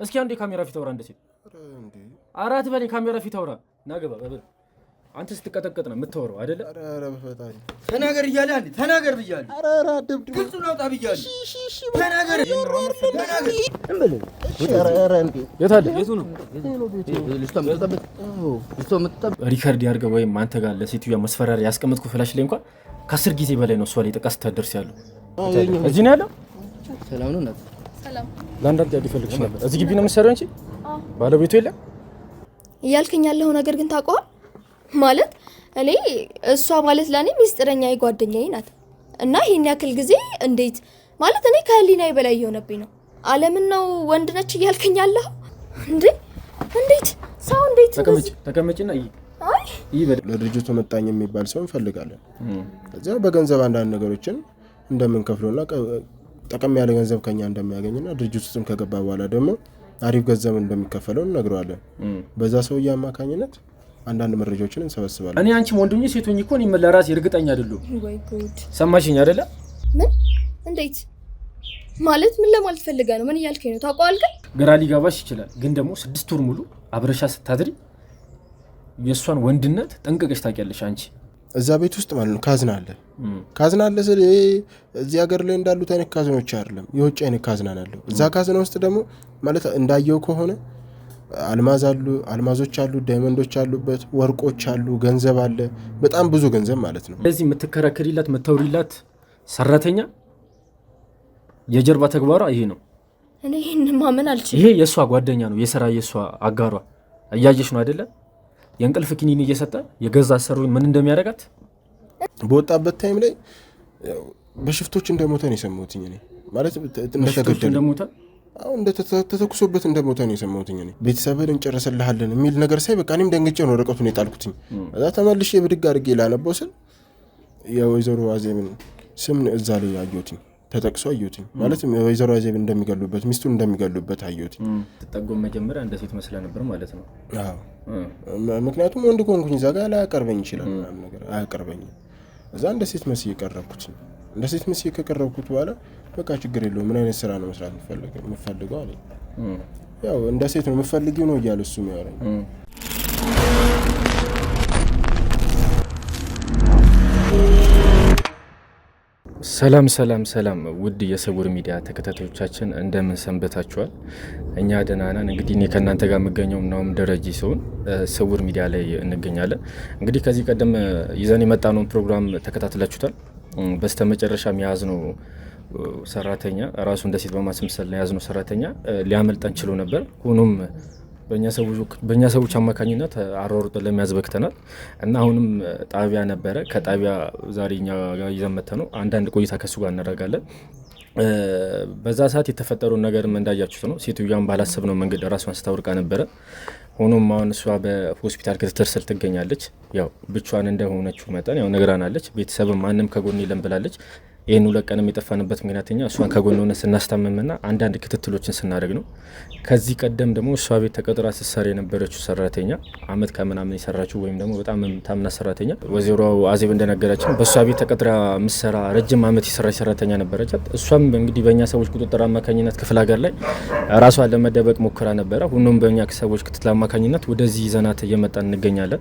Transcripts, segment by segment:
እስኪ አንዴ ካሜራ ፊት አውራ እንደዚህ አራት በለኝ ካሜራ ፊት አውራ ናገባ በበል አንተ ስትቀጠቀጥ ነው የምታወራው አይደለ? ኧረ በፈጣሪ ተናገር እያለህ አንዴ ተናገር ብያለሁ። ኧረ አደብድ ግልጽ ነው አውጣ ብያለሁ። ተናገር ሪከርድ ያድርገው ወይም አንተ ጋር ለሴትዮዋ መስፈራሪያ ያስቀመጥኩ ፍላሽ ላይ እንኳን ከ10 ጊዜ በላይ ነው እሷ ላይ ጥቃት ስታደርስ ያለው። እዚህ ነው ያለው። ሰላም ነው እናት። ሰላም ለአንዳንድ ያዲ ፈልግሽ ነበር። እዚህ ግቢ ነው የምትሰራው እንጂ ባለቤቱ የለም እያልከኝ ያለው ነገር ግን ታውቀዋል ማለት እኔ እሷ ማለት ለኔ ሚስጥረኛዬ ጓደኛዬ ናት እና ይሄን ያክል ጊዜ እንዴት ማለት እኔ ከህሊናዬ በላይ የሆነብኝ ነው። ዓለምን ነው ወንድ ነች እያልከኝ ያለው እንዴ? እንዴት ሰው እንዴት ተቀመጭና ለድርጅቱ መጣኝ የሚባል ሰው እንፈልጋለን። ከዚያ በገንዘብ አንዳንድ ነገሮችን እንደምንከፍለውና ጠቀም ያለ ገንዘብ ከኛ እንደሚያገኝና ድርጅቱ ውስጥም ከገባ በኋላ ደግሞ አሪፍ ገንዘብ እንደሚከፈለው እንነግረዋለን። በዛ ሰውዬ አማካኝነት አንዳንድ መረጃዎችን እንሰበስባለን። እኔ አንቺም ወንዱኝ ሴቶኝ እኮ እኔ ለራሴ እርግጠኛ አይደለሁም። ወይ ጉድ! ሰማሽኝ አይደለ? ምን? እንዴት ማለት ምን ለማለት ፈልገህ ነው? ምን እያልከኝ ነው? ታውቀዋል ግን ግራ ሊገባሽ ይችላል። ግን ደግሞ 6 ወር ሙሉ አብረሻ ስታድሪ የሷን ወንድነት ጠንቅቀሽ ታውቂያለሽ አንቺ። እዛ ቤት ውስጥ ማለት ነው ካዝና አለ ስለ እዚህ ሀገር ላይ እንዳሉት አይነት ካዝኖች አይደለም፣ የውጭ አይነት ካዝና አለው። እዛ ካዝና ውስጥ ደግሞ ማለት እንዳየው ከሆነ አልማዞች አሉ፣ ዳይመንዶች አሉበት፣ ወርቆች አሉ፣ ገንዘብ አለ፣ በጣም ብዙ ገንዘብ ማለት ነው። ስለዚህ የምትከራከሪላት መተውሪላት ሰራተኛ የጀርባ ተግባሯ ይሄ ነው። እኔ ይሄን ማመን አልችልም። ይሄ የሷ ጓደኛ ነው፣ የሷ አጋሯ። እያየሽ ነው አይደለ? የእንቅልፍ ኪኒን እየሰጠ የገዛ አሰሩኝ ምን እንደሚያደርጋት በወጣበት ታይም ላይ በሽፍቶች እንደሞተ ነው የሰማሁት እኔ ማለት እንደተገደለ አሁን እንደተተኩሶበት እንደሞተ ነው የሰማሁት እኔ። ቤተሰብን እንጨርሰልሃለን የሚል ነገር ሳይ በቃ እኔም ደንግጬ ነው ወረቀቱን የጣልኩት። እዛ ተመልሼ ብድግ አድርጌ ላነበው ስል የወይዘሮ አዜብን ስም እዛ ላይ አየሁት፣ ተጠቅሶ አየሁት። ማለት ወይዘሮ አዜብ እንደሚገሉበት ሚስቱን እንደሚገሉበት አየሁት። ተጠጎም መጀመሪያ እንደ ሴት መስላ ነበር ማለት ነው። አዎ ምክንያቱም ወንድ ኮንኩኝ እዛ ጋር ላያቀርበኝ ይችላል ምናምን ነገር አያቀርበኝም። እዛ እንደ ሴት መስዬ ቀረብኩት። እንደ ሴት መስዬ ከቀረብኩት በኋላ በቃ ችግር የለውም ምን አይነት ስራ ነው መስራት የምፈልገው አለኝ። ያው እንደ ሴት ነው የምፈልጊው ነው እያለ እሱ የሚያወራኝ። ሰላም ውድ የስውር ሚዲያ ተከታታዮቻችን እንደምን ሰንበታችኋል? እኛ ደህና ነን። እንግዲህ እኔ ከእናንተ ጋር የምገኘው ናውም ደረጀ ሲሆን ስውር ሚዲያ ላይ እንገኛለን። እንግዲህ ከዚህ ቀደም ይዘን የመጣነውን ፕሮግራም ተከታትላችሁታል። በስተመጨረሻም የያዝነው ሰራተኛ ራሱ እንደ ሴት በማስመሰል የያዝነው ሰራተኛ ሊያመልጠን ችሎ ነበር። ሆኖም በእኛ ሰዎች አማካኝነት አሯሩጠን ለመያዝ በክተናል እና አሁንም ጣቢያ ነበረ። ከጣቢያ ዛሬ እኛ ጋር ይዘን መጥተነው አንዳንድ ቆይታ ከሱ ጋር እናደርጋለን። በዛ ሰዓት የተፈጠረውን ነገርም እንዳያችሁት ነው። ሴትዮዋን ባላሰብነው መንገድ ራሷን ስታወርቃ ነበረ። ሆኖም አሁን እሷ በሆስፒታል ክትትል ስር ትገኛለች። ያው ብቻዋን እንደሆነችው መጠን ያው ነግራናለች። ቤተሰብም ማንም ከጎን የለም ብላለች። ይህን 2 ቀንም የጠፋንበት ምክንያተኛ እሷን ከጎን ሆነ ስናስታመምና አንዳንድ ክትትሎችን ስናደርግ ነው። ከዚህ ቀደም ደግሞ እሷ ቤት ተቀጥራ ስትሰራ የነበረችው ሰራተኛ አመት ከምናምን የሰራችው ወይም ደግሞ በጣም ታምና ሰራተኛ ወይዘሮ አዜብ እንደነገረችን በእሷ ቤት ተቀጥራ ምሰራ ረጅም አመት የሰራች ሰራተኛ ነበረቻት። እሷም እንግዲህ በእኛ ሰዎች ቁጥጥር አማካኝነት ክፍለ ሀገር ላይ ራሷን ለመደበቅ ሞክራ ነበረ። ሁሉም በእኛ ሰዎች ክትትል አማካኝነት ወደዚህ ይዘናት እየመጣን እንገኛለን።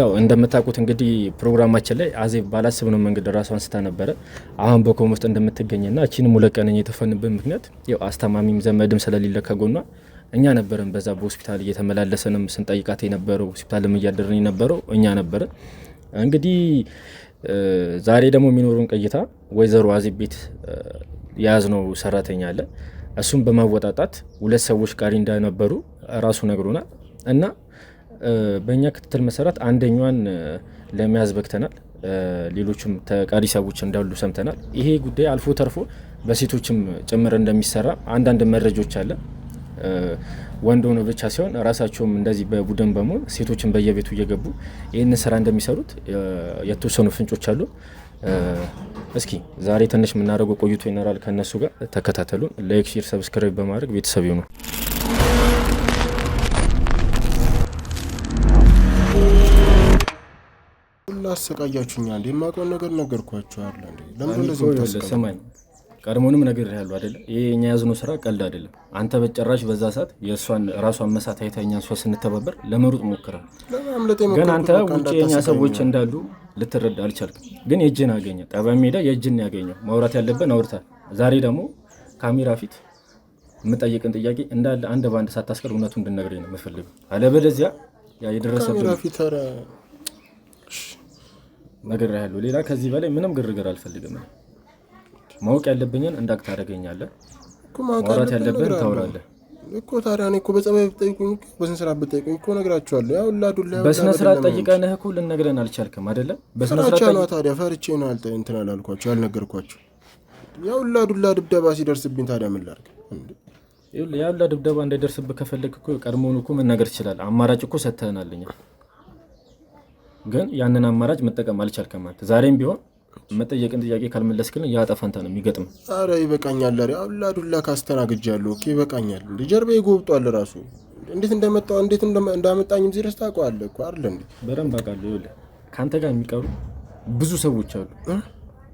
ያው እንደምታውቁት እንግዲህ ፕሮግራማችን ላይ አዜብ ባላሰብነው መንገድ ራሷን ስታ ነበረ። አሁን በኮማ ውስጥ እንደምትገኝና እቺንም 2 ቀን የተፈንበት ምክንያት ያው አስተማሚም ዘመድም ስለሌለ ከጎኗ እኛ ነበርን። በዛ በሆስፒታል እየተመላለሰንም ስንጠይቃት የነበረው ሆስፒታልም እያደረን የነበረው እኛ ነበርን። እንግዲህ ዛሬ ደግሞ የሚኖሩን ቆይታ ወይዘሮ አዜብ ቤት የያዝነው ሰራተኛ አለ። እሱም በማወጣጣት 2 ሰዎች ጋር እንደነበሩ ራሱ ነግሮናል እና በእኛ ክትትል መሰረት አንደኛዋን ለመያዝ በክተናል። ሌሎችም ተቃሪ ሰዎች እንዳሉ ሰምተናል። ይሄ ጉዳይ አልፎ ተርፎ በሴቶችም ጭምር እንደሚሰራ አንዳንድ መረጃዎች አለ። ወንድ ሆኖ ብቻ ሲሆን ራሳቸውም እንደዚህ በቡድን በመሆን ሴቶችን በየቤቱ እየገቡ ይህንን ስራ እንደሚሰሩት የተወሰኑ ፍንጮች አሉ። እስኪ ዛሬ ትንሽ የምናደርገው ቆይቶ ይኖራል። ከነሱ ጋር ተከታተሉን። ላይክ፣ ሼር፣ ሰብስክራይብ በማድረግ ቤተሰብ ይሁኑ። አሰቃያችሁኛ እንዴ? የማውቀው ነገር ነገርኳችሁ አይደል እንዴ? ለምን እንደዚህ ተሰማኝ? ቀድሞንም ነገር ያለው አይደለ ይሄ እኛ ያዝነው ስራ ቀልድ አይደለም። አንተ በጨራሽ በዛ ሰዓት የእሷን ራሷን መሳት አይተኛ እሷ ስንተባበር ለመሩጥ ሞክራል። ግን አንተ ውጭ የኛ ሰዎች እንዳሉ ልትረዳ አልቻልክም። ግን የእጅን አገኘ ጠበብ ሜዳ የእጅን ያገኘው ማውራት ያለብን አውርታል። ዛሬ ደግሞ ካሜራ ፊት የምጠይቅን ጥያቄ እንዳለ አንድ ባንድ ሳታስቀር እውነቱን እንድነግረኝ ነው የምፈልገው። አለበለዚያ ያ የደረሰብን ነገር ያለው ሌላ ከዚህ በላይ ምንም ግርግር አልፈልግም። ማወቅ ያለብኝን እንዳቅ ታደርገኛለህ እኮ ማውራት ያለብን ታወራለህ እኮ። ታዲያ እኔ እኮ በጸባይ ብትጠይቁኝ በስነ ስርዓት ብትጠይቁኝ እኮ ነግራችኋለሁ። ያው ላዱላ በስነ ስርዓት ጠይቀንህ እኮ ልንነግረን አልቻልክም አይደለ? በስነ ስርዓት ነው። ታዲያ ፈርቼ ነው እንትን አላልኳችሁ ያልነገርኳችሁ። ያው ላዱላ ድብደባ ሲደርስብኝ ታዲያ ምን ላድርግ እንዴ? ያው ድብደባ እንዳይደርስብህ ከፈለክ እኮ ቀድሞውን እኮ መናገር ትችላለህ። አማራጭ እኮ ሰጥተናልኛ። ግን ያንን አማራጭ መጠቀም አልቻልክም አንተ። ዛሬም ቢሆን መጠየቅን ጥያቄ ካልመለስክልን ያጠፋንታ ነው የሚገጥም። አረ ይበቃኛል። አላዱላ ካስተናግጃለሁ። ኦኬ ይበቃኛል። እንደ ጀርባዬ ጎብጧል ራሱ እንዴት እንደመጣው እንዴት እንዳመጣኝም ሲረስታ አውቀዋለሁ እኮ አይደል እንዴ? በደንብ አውቃለሁ። ይኸውልህ ካንተ ጋር የሚቀሩ ብዙ ሰዎች አሉ።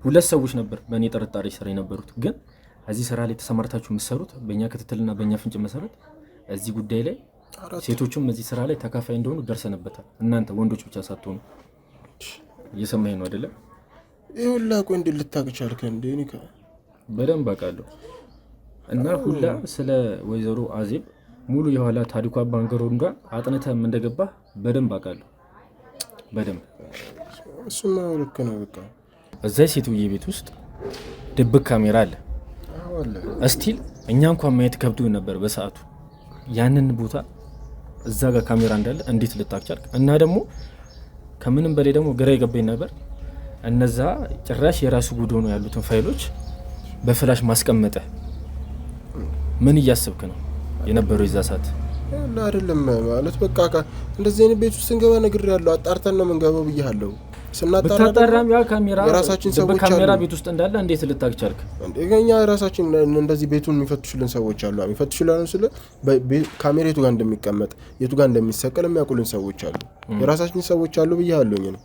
2 ሰዎች ነበር በእኔ ጥርጣሬ ስራ የነበሩት። ግን እዚህ ስራ ላይ ተሰማርታችሁ የምትሰሩት በእኛ ክትትልና በእኛ ፍንጭ መሰረት እዚህ ጉዳይ ላይ ሴቶችም እዚህ ስራ ላይ ተካፋይ እንደሆኑ ደርሰንበታል። እናንተ ወንዶች ብቻ ሳትሆኑ እየሰማኸኝ ነው አይደለም? ይሁላ ቆይ እንዴ ልታቅቻልከ እንዴ? ኒካ በደንብ አውቃለሁ። እና ሁላ ስለ ወይዘሮ አዜብ ሙሉ የኋላ ታሪኳ ባንገሮን ጋር አጥንተም እንደገባ በደንብ አውቃለሁ። በደንብ እሱማ ልክ ነው። በቃ እዛ ሴትዬ ቤት ውስጥ ድብቅ ካሜራ አለ። እስቲል እኛ እንኳን ማየት ከብዶ ነበር በሰዓቱ። ያንን ቦታ እዛ ጋር ካሜራ እንዳለ እንዴት ልታቅቻልክ? እና ደግሞ ከምንም በላይ ደግሞ ግራ የገባኝ ነበር እነዛ ጭራሽ የራሱ ጉዶ ነው ያሉትን ፋይሎች በፍላሽ ማስቀመጠ። ምን እያሰብክ ነው የነበረው የዛ ሰዓት? አይደለም ማለት በቃ እንደዚህ አይነት ቤት ውስጥ እንገባ ነግሬያለሁ። አጣርተን ነው የምንገባው ብያለሁ። ስናጣራም ያ ካሜራ የራሳችን ሰዎች ካሜራ ቤት ውስጥ እንዳለ እንዴት ልታቅቻልክ? እኛ የራሳችን እንደዚህ ቤቱን የሚፈትሹልን ሰዎች አሉ። የሚፈትሹልን ስለ ካሜራ የቱ ጋር እንደሚቀመጥ የቱ ጋር እንደሚሰቀል የሚያውቁልን ሰዎች አሉ። የራሳችን ሰዎች አሉ ብያለሁኝ ነው።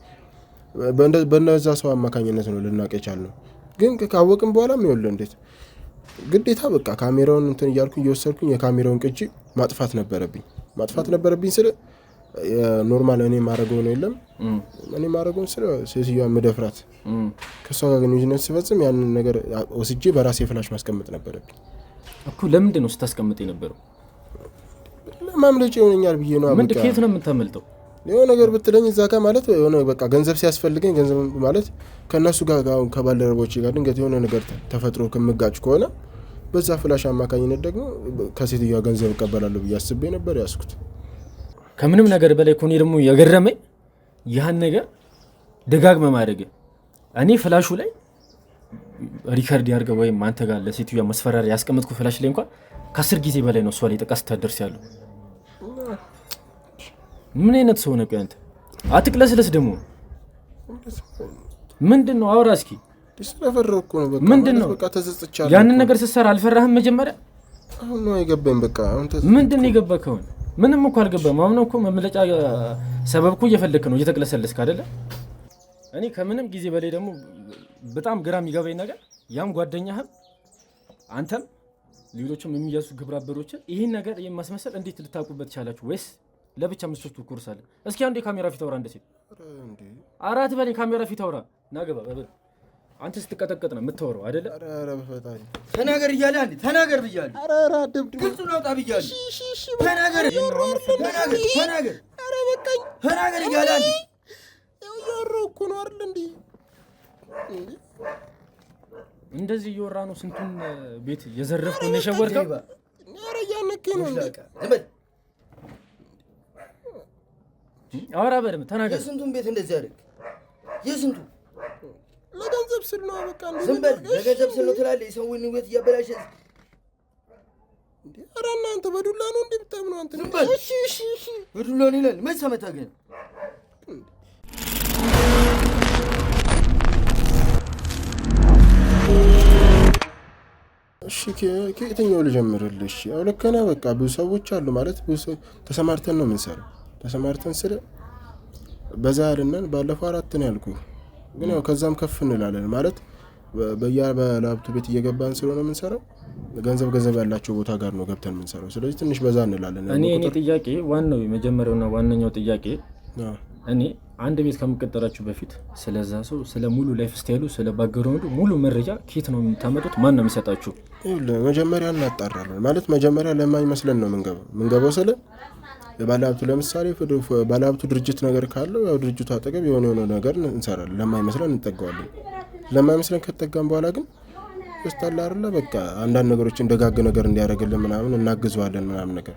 በእነዛ ሰው አማካኝነት ነው ልናውቅ የቻልነው። ግን ካወቅን በኋላ ይኸውልህ እንዴት ግዴታ በቃ ካሜራውን እንትን እያልኩ እየወሰድኩኝ የካሜራውን ቅጂ ማጥፋት ነበረብኝ ስለ ኖርማል እኔ ማረገው ነው የለም እኔ ማረገው ስለ ሴትዮዋ መደፍራት ከሷ ጋር ግንኙነት ሲፈጽም ያንን ነገር ወስጄ በራሴ ፍላሽ ማስቀመጥ ነበረብኝ እኮ። ለምንድን ነው ስታስቀምጥ የነበረው? ለማምለጫ ይሆነኛል ብዬ ነው። ምን ከየት ነው የምታመልጠው? የሆነ ነገር ብትለኝ እዛ ጋር ማለት የሆነ በቃ ገንዘብ ሲያስፈልገኝ ገንዘብ ማለት ከነሱ ጋር ከባልደረቦቼ ጋር ድንገት የሆነ ነገር ተፈጥሮ ከምጋጭ ከሆነ በዛ ፍላሽ አማካኝነት ደግሞ ከሴትዮዋ ገንዘብ እቀበላለሁ ብዬ አስቤ ነበር ያስኩት። ከምንም ነገር በላይ ኮኔ ደግሞ የገረመኝ ያን ነገር ደጋግመህ ማድረግ። እኔ ፍላሹ ላይ ሪከርድ ያርገው ወይም አንተ ጋር ለሴትዮዋ መስፈራሪያ ያስቀመጥኩ ፍላሽ ላይ እንኳን ከ10 ጊዜ በላይ ነው እሷ ላይ ጥቃት ስታደርስ ያለው። ምን አይነት ሰው ነው አንተ? አትቅለስለስ ደግሞ ምንድነው? አውራ እስኪ። ስለፈራሁ እኮ ነው። በቃ ምንድነው? በቃ ተዘጽቻለሁ። ያንን ነገር ስትሰራ አልፈራህም መጀመሪያ? አሁን ነው የገባኝ። በቃ አሁን ምንድነው የገባከው? ምንም እኮ አልገባም። አሁን እኮ መምለጫ ሰበብ እኮ እየፈለክ ነው እየተቅለሰለስክ አይደለ? እኔ ከምንም ጊዜ በላይ ደግሞ በጣም ግራ የሚገባኝ ነገር ያም ጓደኛህም አንተም ሌሎችም የሚያዙ ግብረ አበሮችን ይህን ነገር የማስመሰል እንዴት ልታውቁበት ቻላችሁ? ወይስ ለብቻ መስፈርቱ ኮርስ አለ? እስኪ አንዴ ካሜራ ፊት አውራ። እንደዚህ አራት በላይ ካሜራ ፊት አውራ። ናገባ በበል አንተ ስትቀጠቀጥ ነው የምታወራው አይደለ? አረ በፈጣሪ ተናገር እያለ አንዴ ተናገር ብያለሁ። አረ አደብ ግልጹን አውጣ ብያለሁ። ተናገር ተናገር። አረ በቃኝ ተናገር እያለ አንዴ ያወራሁ እኮ ነው አይደል እንዴ? እንደዚህ እየወራ ነው ስንቱን ቤት የዘረፍኩ ነው የሸወርከው። አረ ያነከኝ ነው አውራ በደም ተናገር። የስንቱን ቤት እንደዚህ አደረግ? የስንቱ ለገንዘብ ስል ነው በቃ እንዴ? ዝም በል። ለገንዘብ ስል ነው ትላለህ? የሰውን ህይወት እያበላሸ እንዴ? አረ እናንተ በዱላ ነው እንዴ ብታምነው አንተ? ዝም በል። እሺ በዱላ ነው ይላል። መች ሰመታ ግን እሺ ከየትኛው ልጀምርልሽ? ያው ለከና በቃ ብዙ ሰዎች አሉ ማለት ብዙ ተሰማርተን ነው የምንሰራው። ተሰማርተን ስለ በዛ ያለና ባለፈው 4 ነው ያልኩኝ። ግን ያው ከዛም ከፍ እንላለን ማለት በላፕቶፕ ቤት እየገባን ስለሆነ የምንሰራው ገንዘብ ያላቸው ቦታ ጋር ነው ገብተን የምንሰራው። ስለዚህ ትንሽ በዛ እንላለን። እኔ ጥያቄ ዋናው የመጀመሪያውና ዋነኛው ጥያቄ እኔ አንድ ቤት ከምቀጠራችሁ በፊት ስለዛ ሰው ስለ ሙሉ ላይፍ ስታይሉ ስለ ባክግራውንዱ ሙሉ መረጃ ኬት ነው የምታመጡት? ማን ነው የሚሰጣችሁ? መጀመሪያ እናጣራለን። ማለት መጀመሪያ ለማይመስለን ነው ምንገባው። ስለ ባለሀብቱ ለምሳሌ ባለሀብቱ ድርጅት ነገር ካለው ያው ድርጅቱ አጠገብ የሆነ ነገር እንሰራለን። ለማይመስለን እንጠጋዋለን። ለማይመስለን ከተጠጋን በኋላ ግን ስታላ አይደለ በቃ አንዳንድ ነገሮችን ደጋግ ነገር እንዲያደርግልን ምናምን እናግዘዋለን ምናምን ነገር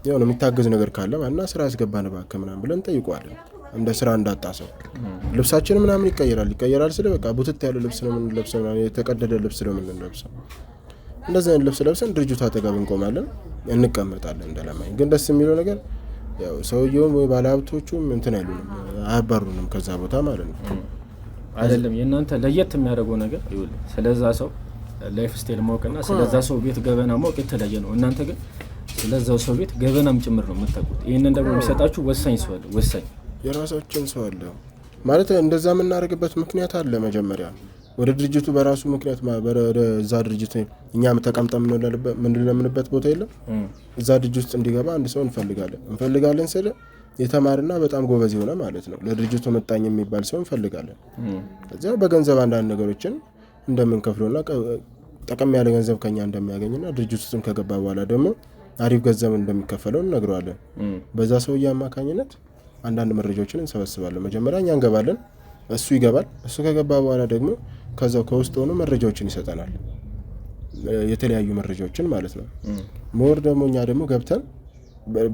ያው የሚታገዝ ነገር ካለ እና ስራ ያስገባን እባክህ ምናምን ብለን ጠይቀዋለን። እንደ ስራ እንዳጣሰው ልብሳችን ምናምን ይቀየራል ስለ በቃ ቡትት ያለ ልብስ ነው የምንለብሰው፣ የተቀደደ ልብስ ነው የምንለብሰው። እንደዛ አይነት ልብስ ለብሰን ድርጅቱ አጠገብ እንቆማለን፣ እንቀመጣለን እንደለማኝ። ግን ደስ የሚለው ነገር ያው ሰውየውም ወይ ባለሀብቶቹም እንትን አይሉንም፣ አያባሩንም ከዛ ቦታ ማለት ነው። አይደለም የእናንተ ለየት የሚያደርገው ነገር ይኸውልህ፣ ስለዛ ሰው ላይፍ ስታይል ማወቅና ስለዛ ሰው ቤት ገበና ማወቅ የተለየ ነው። እናንተ ግን ስለዛው ሰው ቤት ገበናም ጭምር ነው የምታውቁት። ይህንን ደግሞ የሚሰጣችሁ ወሳኝ ሰው አለ፣ ወሳኝ የራሳችን ሰው አለ ማለት። እንደዛ የምናደርግበት ምክንያት አለ። መጀመሪያ ወደ ድርጅቱ በራሱ ምክንያት እዛ ድርጅት እኛም ተቀምጠን የምንለምንበት ቦታ የለም። እዛ ድርጅት ውስጥ እንዲገባ አንድ ሰው እንፈልጋለን ስለ የተማርና በጣም ጎበዝ የሆነ ማለት ነው። ለድርጅቱ መጣኝ የሚባል ሰው እንፈልጋለን። እዚያ በገንዘብ አንዳንድ ነገሮችን እንደምንከፍለውና ጠቀም ያለ ገንዘብ ከኛ እንደሚያገኝና ድርጅቱ ውስጥም ከገባ በኋላ ደግሞ አሪፍ ገንዘብ እንደሚከፈለው እንነግረዋለን። በዛ ሰውዬ አማካኝነት አንዳንድ መረጃዎችን እንሰበስባለን። መጀመሪያ እኛ እንገባለን፣ እሱ ይገባል። እሱ ከገባ በኋላ ደግሞ ከዛው ከውስጥ ሆኖ መረጃዎችን ይሰጠናል፣ የተለያዩ መረጃዎችን ማለት ነው። ሞር ደግሞ እኛ ደግሞ ገብተን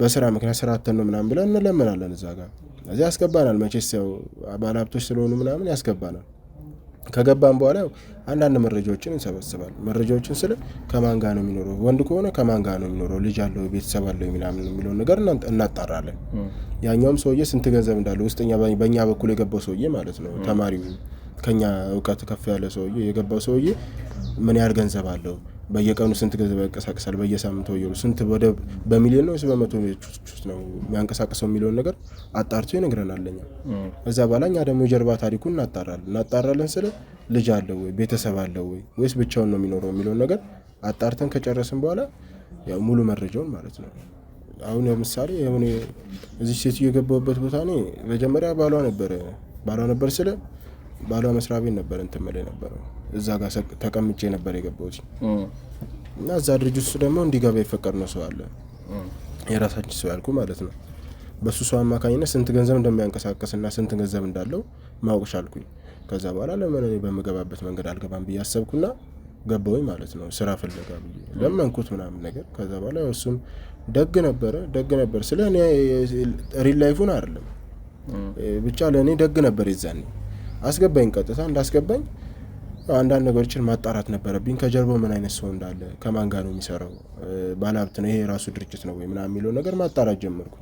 በስራ ምክንያት ስራ አተን ነው ምናምን ብለን እንለምናለን። እዛ ጋር እዚህ ያስገባናል። መቼስ ያው ባለሀብቶች ስለሆኑ ምናምን ያስገባናል። ከገባን በኋላ አንዳንድ መረጃዎችን እንሰበስባለን። መረጃዎችን ስለ ከማን ጋር ነው የሚኖረው፣ ወንድ ከሆነ ከማን ጋር ነው የሚኖረው፣ ልጅ አለው፣ ቤተሰብ አለው ምናምን የሚለውን ነገር እናጣራለን። ያኛውም ሰውዬ ስንት ገንዘብ እንዳለው ውስጠኛ በእኛ በኩል የገባው ሰውዬ ማለት ነው፣ ተማሪው ከኛ እውቀት ከፍ ያለ ሰውዬ የገባው ሰውዬ ምን ያህል ገንዘብ አለው፣ በየቀኑ ስንት ገንዘብ ያንቀሳቅሳል፣ በየሳምንቱ ስንት ወደ በሚሊዮን ነው በመቶ ውስጥ ነው የሚያንቀሳቅሰው የሚለውን ነገር አጣርቶ ይነግረናል ለኛ። እዛ በኋላ እኛ ደግሞ የጀርባ ታሪኩን እናጣራለን ስለ ልጅ አለው ወይ ቤተሰብ አለው ወይ ወይስ ብቻውን ነው የሚኖረው የሚለውን ነገር አጣርተን ከጨረስን በኋላ ያው ሙሉ መረጃውን ማለት ነው። አሁን ለምሳሌ የሆነ እዚህ ሴት የገባበት ቦታ ነው መጀመሪያ ባሏ ነበር ስለ ባሏ መስሪያ ቤት ነበር እንትመለ ነበር እዛ ጋር ተቀምጬ ነበር የገባሁት እና እዛ ድርጅት ውስጥ ደግሞ እንዲገባ ይፈቀድ ነው ሰው አለ የራሳችን ሰው ያልኩ ማለት ነው። በሱ ሰው አማካኝነት ስንት ገንዘብ እንደሚያንቀሳቀስና ስንት ገንዘብ እንዳለው ማወቅ ቻልኩኝ። ከዛ በኋላ ለምን እኔ በመገባበት መንገድ አልገባም ብዬ አሰብኩና ገባሁኝ ማለት ነው። ስራ ፍለጋ ብዬ ለመንኩት ምናምን ነገር። ከዛ በኋላ እሱም ደግ ነበር ስለ እኔ ሪል ላይፉን አይደለም ብቻ ለእኔ ደግ ነበር። ይዛኔ አስገባኝ። ቀጥታ እንዳስገባኝ አንዳንድ ነገሮችን ማጣራት ነበረብኝ። ከጀርባው ምን አይነት ሰው እንዳለ፣ ከማን ጋር ነው የሚሰራው፣ ባለሀብት ነው ይሄ የራሱ ድርጅት ነው ወይ ምናምን የሚለው ነገር ማጣራት ጀመርኩ።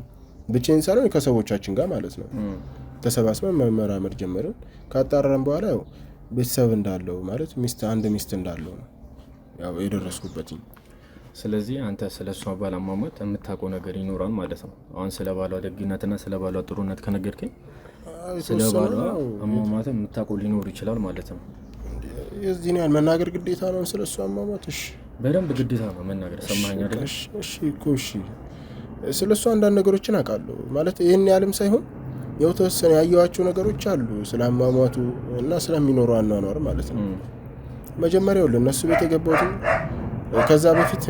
ብቻዬን ሳይሆን ከሰዎቻችን ጋር ማለት ነው ተሰባስበን መመራመር ጀመርን። ካጣራን በኋላ ያው ቤተሰብ እንዳለው ማለት አንድ ሚስት እንዳለው ነው ያው የደረስኩበት። ስለዚህ አንተ ስለ እሷ ባል አሟሟት የምታውቀው ነገር ይኖራል ማለት ነው። አሁን ስለ ባሏ ደግነትና ስለ ባሏ ጥሩነት ከነገርከኝ ስለ ባሏ አሟሟት የምታውቀው ሊኖር ይችላል ማለት ነው። የዚህን ያህል መናገር ግዴታ ነው ስለ እሷ አሟሟት? እሺ በደንብ ግዴታ ነው መናገር። ሰማኸኝ አይደል? እሺ ስለ እሷ አንዳንድ ነገሮችን አውቃለሁ ማለት ይህን ያህልም ሳይሆን የተወሰነ ያየኋቸው ነገሮች አሉ ስለ አሟሟቱ እና ስለሚኖረው አኗኗር ማለት ነው። መጀመሪያው ለነሱ ቤት የገባሁት ከዛ በፊት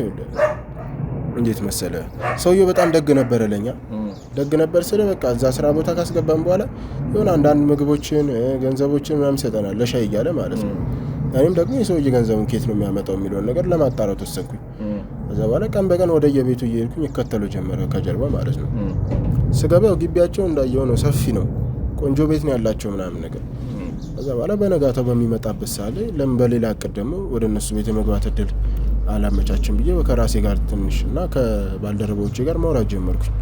እንዴት መሰለ ሰውየው በጣም ደግ ነበር ለኛ። ደግ ነበር ስለ በቃ እዛ ስራ ቦታ ካስገባን በኋላ የሆነ አንዳንድ ምግቦችን ገንዘቦችን ምናምን ይሰጠናል ለሻይ እያለ ማለት ነው። እኔም ደግሞ የሰውዬ ገንዘቡን ኬት ነው የሚያመጣው የሚለውን ነገር ለማጣራት ወሰንኩኝ። ከዛ በኋላ ቀን በቀን ወደ የቤቱ እየሄድኩኝ ይከተሉ ጀመረ ከጀርባ ማለት ነው። ስገባው ግቢያቸው እንዳየው ነው፣ ሰፊ ነው፣ ቆንጆ ቤት ነው ያላቸው ምናምን ነገር። ከዛ በኋላ በነጋታው በሚመጣበት ሰዓት ላይ ለምን በሌላ እቅድ ደግሞ ወደ እነሱ ቤት የመግባት እድል አላመቻችን ብዬ ከራሴ ጋር ትንሽ እና ከባልደረቦቼ ጋር ማውራት ጀመርኩኝ።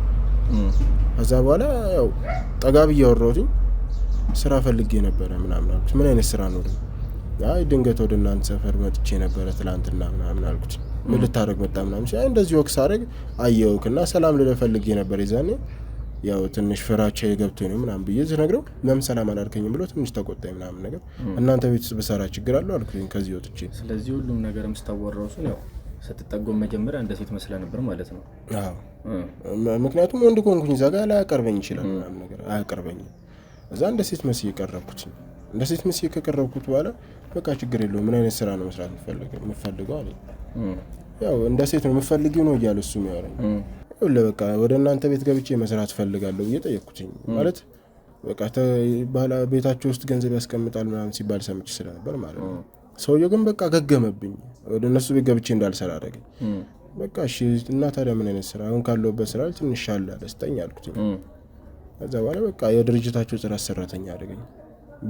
ከዛ በኋላ ያው ጠጋ ብዬ አወራሁትኝ። ስራ ፈልጌ ነበረ ምናምን አልኩት። ምን አይነት ስራ ነው? አይ ድንገት ወደ እናንተ ሰፈር መጥቼ ነበረ ትላንትና ምናምን አልኩት። ምን ልታደርግ መጣ ምናምን ሲል እንደዚህ ወክስ አደረግ አየሁክና ሰላም ልልህ ፈልጌ ነበር። ይዛኔ ያው ትንሽ ፍራቻ የገብቶኝ ነው ምናምን ብዬ ስነግረው ለምን ሰላም አላልከኝም ብሎ ትንሽ ተቆጣኝ ምናምን ነገር እናንተ ቤት በሰራ ችግር አለው አልኩኝ ከዚህ ወጥቼ። ስለዚህ ሁሉም ነገር መስታወራው እሱ ነው ስትጠጎም መጀመሪያ እንደ ሴት መስላ ነበር ማለት ነው። አዎ ምክንያቱም ወንድ ኮንኩኝ እዛ ጋር ላያቀርበኝ ይችላል ምናምን ነገር አያቀርበኝም። እዛ እንደ ሴት መስዬ ቀረብኩት። እንደ ሴት መስዬ ከቀረብኩት በኋላ በቃ ችግር የለውም ምን አይነት ስራ ነው መስራት የምፈልገው አለኝ። ያው እንደ ሴት ነው የምፈልጊው ነው እያለ እሱ የሚያወራኝ። በቃ ወደ እናንተ ቤት ገብቼ መስራት ፈልጋለሁ ብዬ ጠየቅኩትኝ። ማለት በቃ ባላ ቤታቸው ውስጥ ገንዘብ ያስቀምጣል ምናምን ሲባል ሰምቼ ስለነበር ማለት ነው። ሰውየው ግን በቃ ገገመብኝ። ወደ እነሱ ቤት ገብቼ እንዳልሰራ አደረገኝ። በቃ እሺ እና ታዲያ ምን አይነት ስራ አሁን ካለሁበት ስራ ትንሽ ሻል አለስተኝ አልኩትኝ። ከዛ በኋላ በቃ የድርጅታቸው ጽዳት ሰራተኛ አደረገኝ።